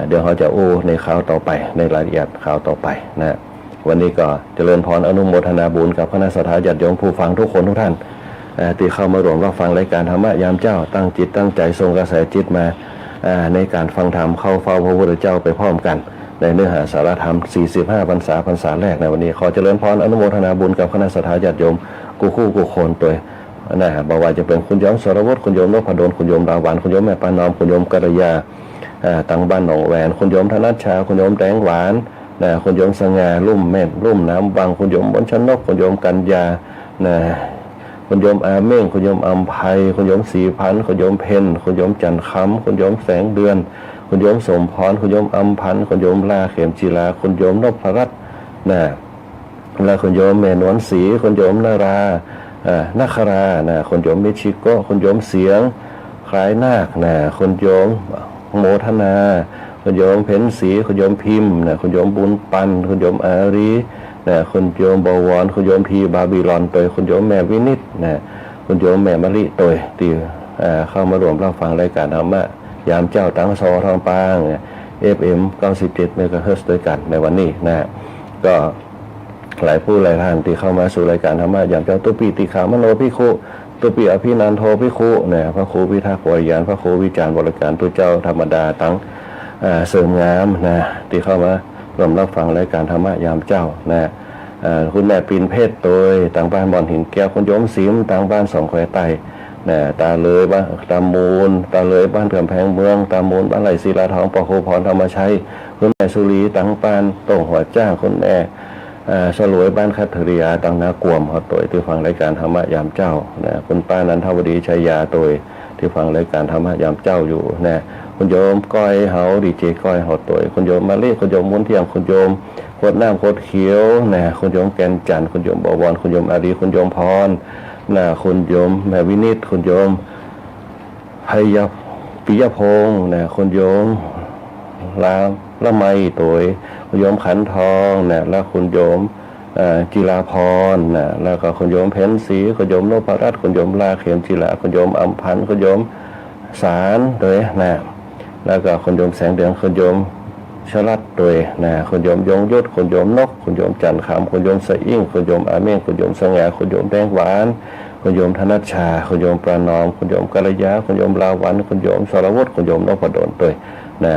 เดี๋ยวเขาจะอู้ในข่าวต่อไปในรายละเอียดข่าวต่อไปวันนี้ก็เจริญพรอนุโมทนาบุญกับคณะสัทธาญาติโยมผู้ฟังทุกคนทุกท่านที่เข้ามารวมรับฟังรายการธรรมะยามเจ้าตั้งจิตตั้งใจทรงกระแสจิตมาในการฟังธรรมเข้าเฝ้าพระพุทธเจ้าไปพร้อมกันในเนื้อหาสาระธรรม45 พรรษาแรกในวันนี้ขอเจริญพรอนุโมทนาบุญกับคณะสัทธาญาติโยมกูโคนตัวบอกว่าจะเป็นคุณโยมสรวุฒิคุณโยมนพดลคุณโยมราวันคุณโยมแม่ปานอมคุณโยมกัลยาตังบ้านหนองแหวนคุณโยมธนัชชาคุณโยมแตงหวานคุณโยมสง่าลุ่มเม็ดลุ่มน้ำบางคุณโยมบนชนกคุณโยมกัญญาคุณโยมอาเม่งคุณโยมอัมภัยคุณโยมศรีพันธ์คุณโยมเพนคุณโยมจันคำคุณโยมแสงเดือนคุณโยมสมพรคุณโยมอัมพันธ์คุณโยมลาเข็มจีลาคุณโยมนพรัตน์และคุณโยมเมนวนศรีคุณโยมนารานาคราคุณโยมมิชิโกคุณโยมเสียงคล้ายนาคคุณโยมโมทนาคุณโยมเพ็ญศรีคุณโยมพิมพ์คุณโยมบุญปันคุณโยมอารี นะคุณโยมบวรคุณโยมทีบาบิลอนตัวคุณโยมแม่วินิจนะคุณโยมแม่มะลิตัวที่เข้ามารวมรับฟังรายการธรรมะยามเจ้าตั้งซอทองปางFM 97 เมกะเฮิรตซ์ด้วยกันในวันนี้นะก็หลายผู้หลายท่านที่เข้ามาสู่รายการธรรมะอย่างเจ้าตุปีติขามโนภิกขุตุปีอภินันโทภิกขุเนี่ยพระครูพิทักษ์วรยานพระครูวิจารณ์บริการตัวเจ้าธรรมดาตั้งเสริมงามนะที่เข้ามารวมรับฟังรายการธรรมะยามเจ้านะคุณแม่ปีนเพชรตัวต่างบ้านบ่อนหินแก้วคุณโยมศิมต่างบ้านสองแควไตนะตาเลยบ้านตามูลตาเลยบ้านกำแพงเมืองตามูลบ้านไหลศิลาทองปะโคพรธรรมชัยคุณแม่สุรีต่างบ้านโต่งหัวจ้างคุณแม่สลวยบ้านคัตเทริยาต่างนากวมเขาตัวที่ฟังรายการธรรมะยามเจ้านะคุณป้านันทวดีชัยยาตัวที่ฟังรายการธรรมะยามเจ้าอยู่นะคุณโยมก้อยเฮาดีเจก้อยเฮาตัวคุณโยมมาเล่คุณโยมมุนเทียมคุณโยมโคตรน้ำโคตรเขียวนะคุณโยมแกนจันทร์คุณโยมบวรคุณโยมอารีคุณโยมพรนะคุณโยมแม่วินิจคุณโยมพยาปิยพงศ์นะคุณโยมละไมตัวคุณโยมขันทองนะแล้วคุณโยมจิราพรนะแล้วก็คุณโยมเพ็ญศรีคุณโยมโนภรัตน์คุณโยมลาเขียมจิระคุณโยมอัมพันธ์คุณโยมสารโดยนะแล้วก็คุณโยมแสงเดือนคุณโยมชลัดโดยนะคุณโยมยงยุทธคุณโยมนกคุณโยมจันทร์ขำคุณโยมสะอิ่งคุณโยมอาเมงคุณโยมสง่าคุณโยมแดงหวานคุณโยมธนัชชาคุณโยมประนอมคุณโยมกัลยาคุณโยมลาวันคุณโยมสรวุฒิคุณโยมนพดลโดยนะ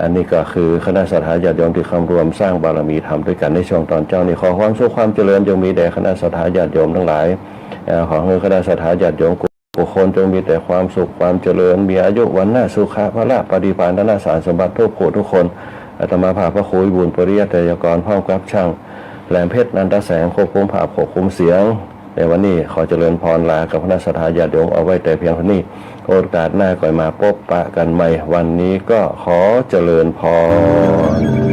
อันนี้ก็คือคณะสัตยาญาติโยมที่คำรวมสร้างบารมีธรรมด้วยกันในช่วงตอนเจ้านี้ขอความสุขความเจริญจงมีแด่คณะสัตยาญาติโยมทั้งหลายขอให้คณะสัตยาญาติโยมบุคคลจงมีแต่ความสุขความเจริญมีอายุวันน่าสุขะพระละปฏิภาณธนสารสมบัติทุกผู้ทุกคนอาตมาภาพพระครูวิบูลย์ปริยัติยกรพร้อมกับช่างแหลมเพชรนันทแสงควบคุมภาพควบคุมเสียงในวันนี้ขอเจริญพรลากับคณะสัตยาญาติโยมเอาไว้แต่เพียงเท่านี้โอกาสหน้าก่อยมาพบปะกันใหม่วันนี้ก็ขอเจริญพร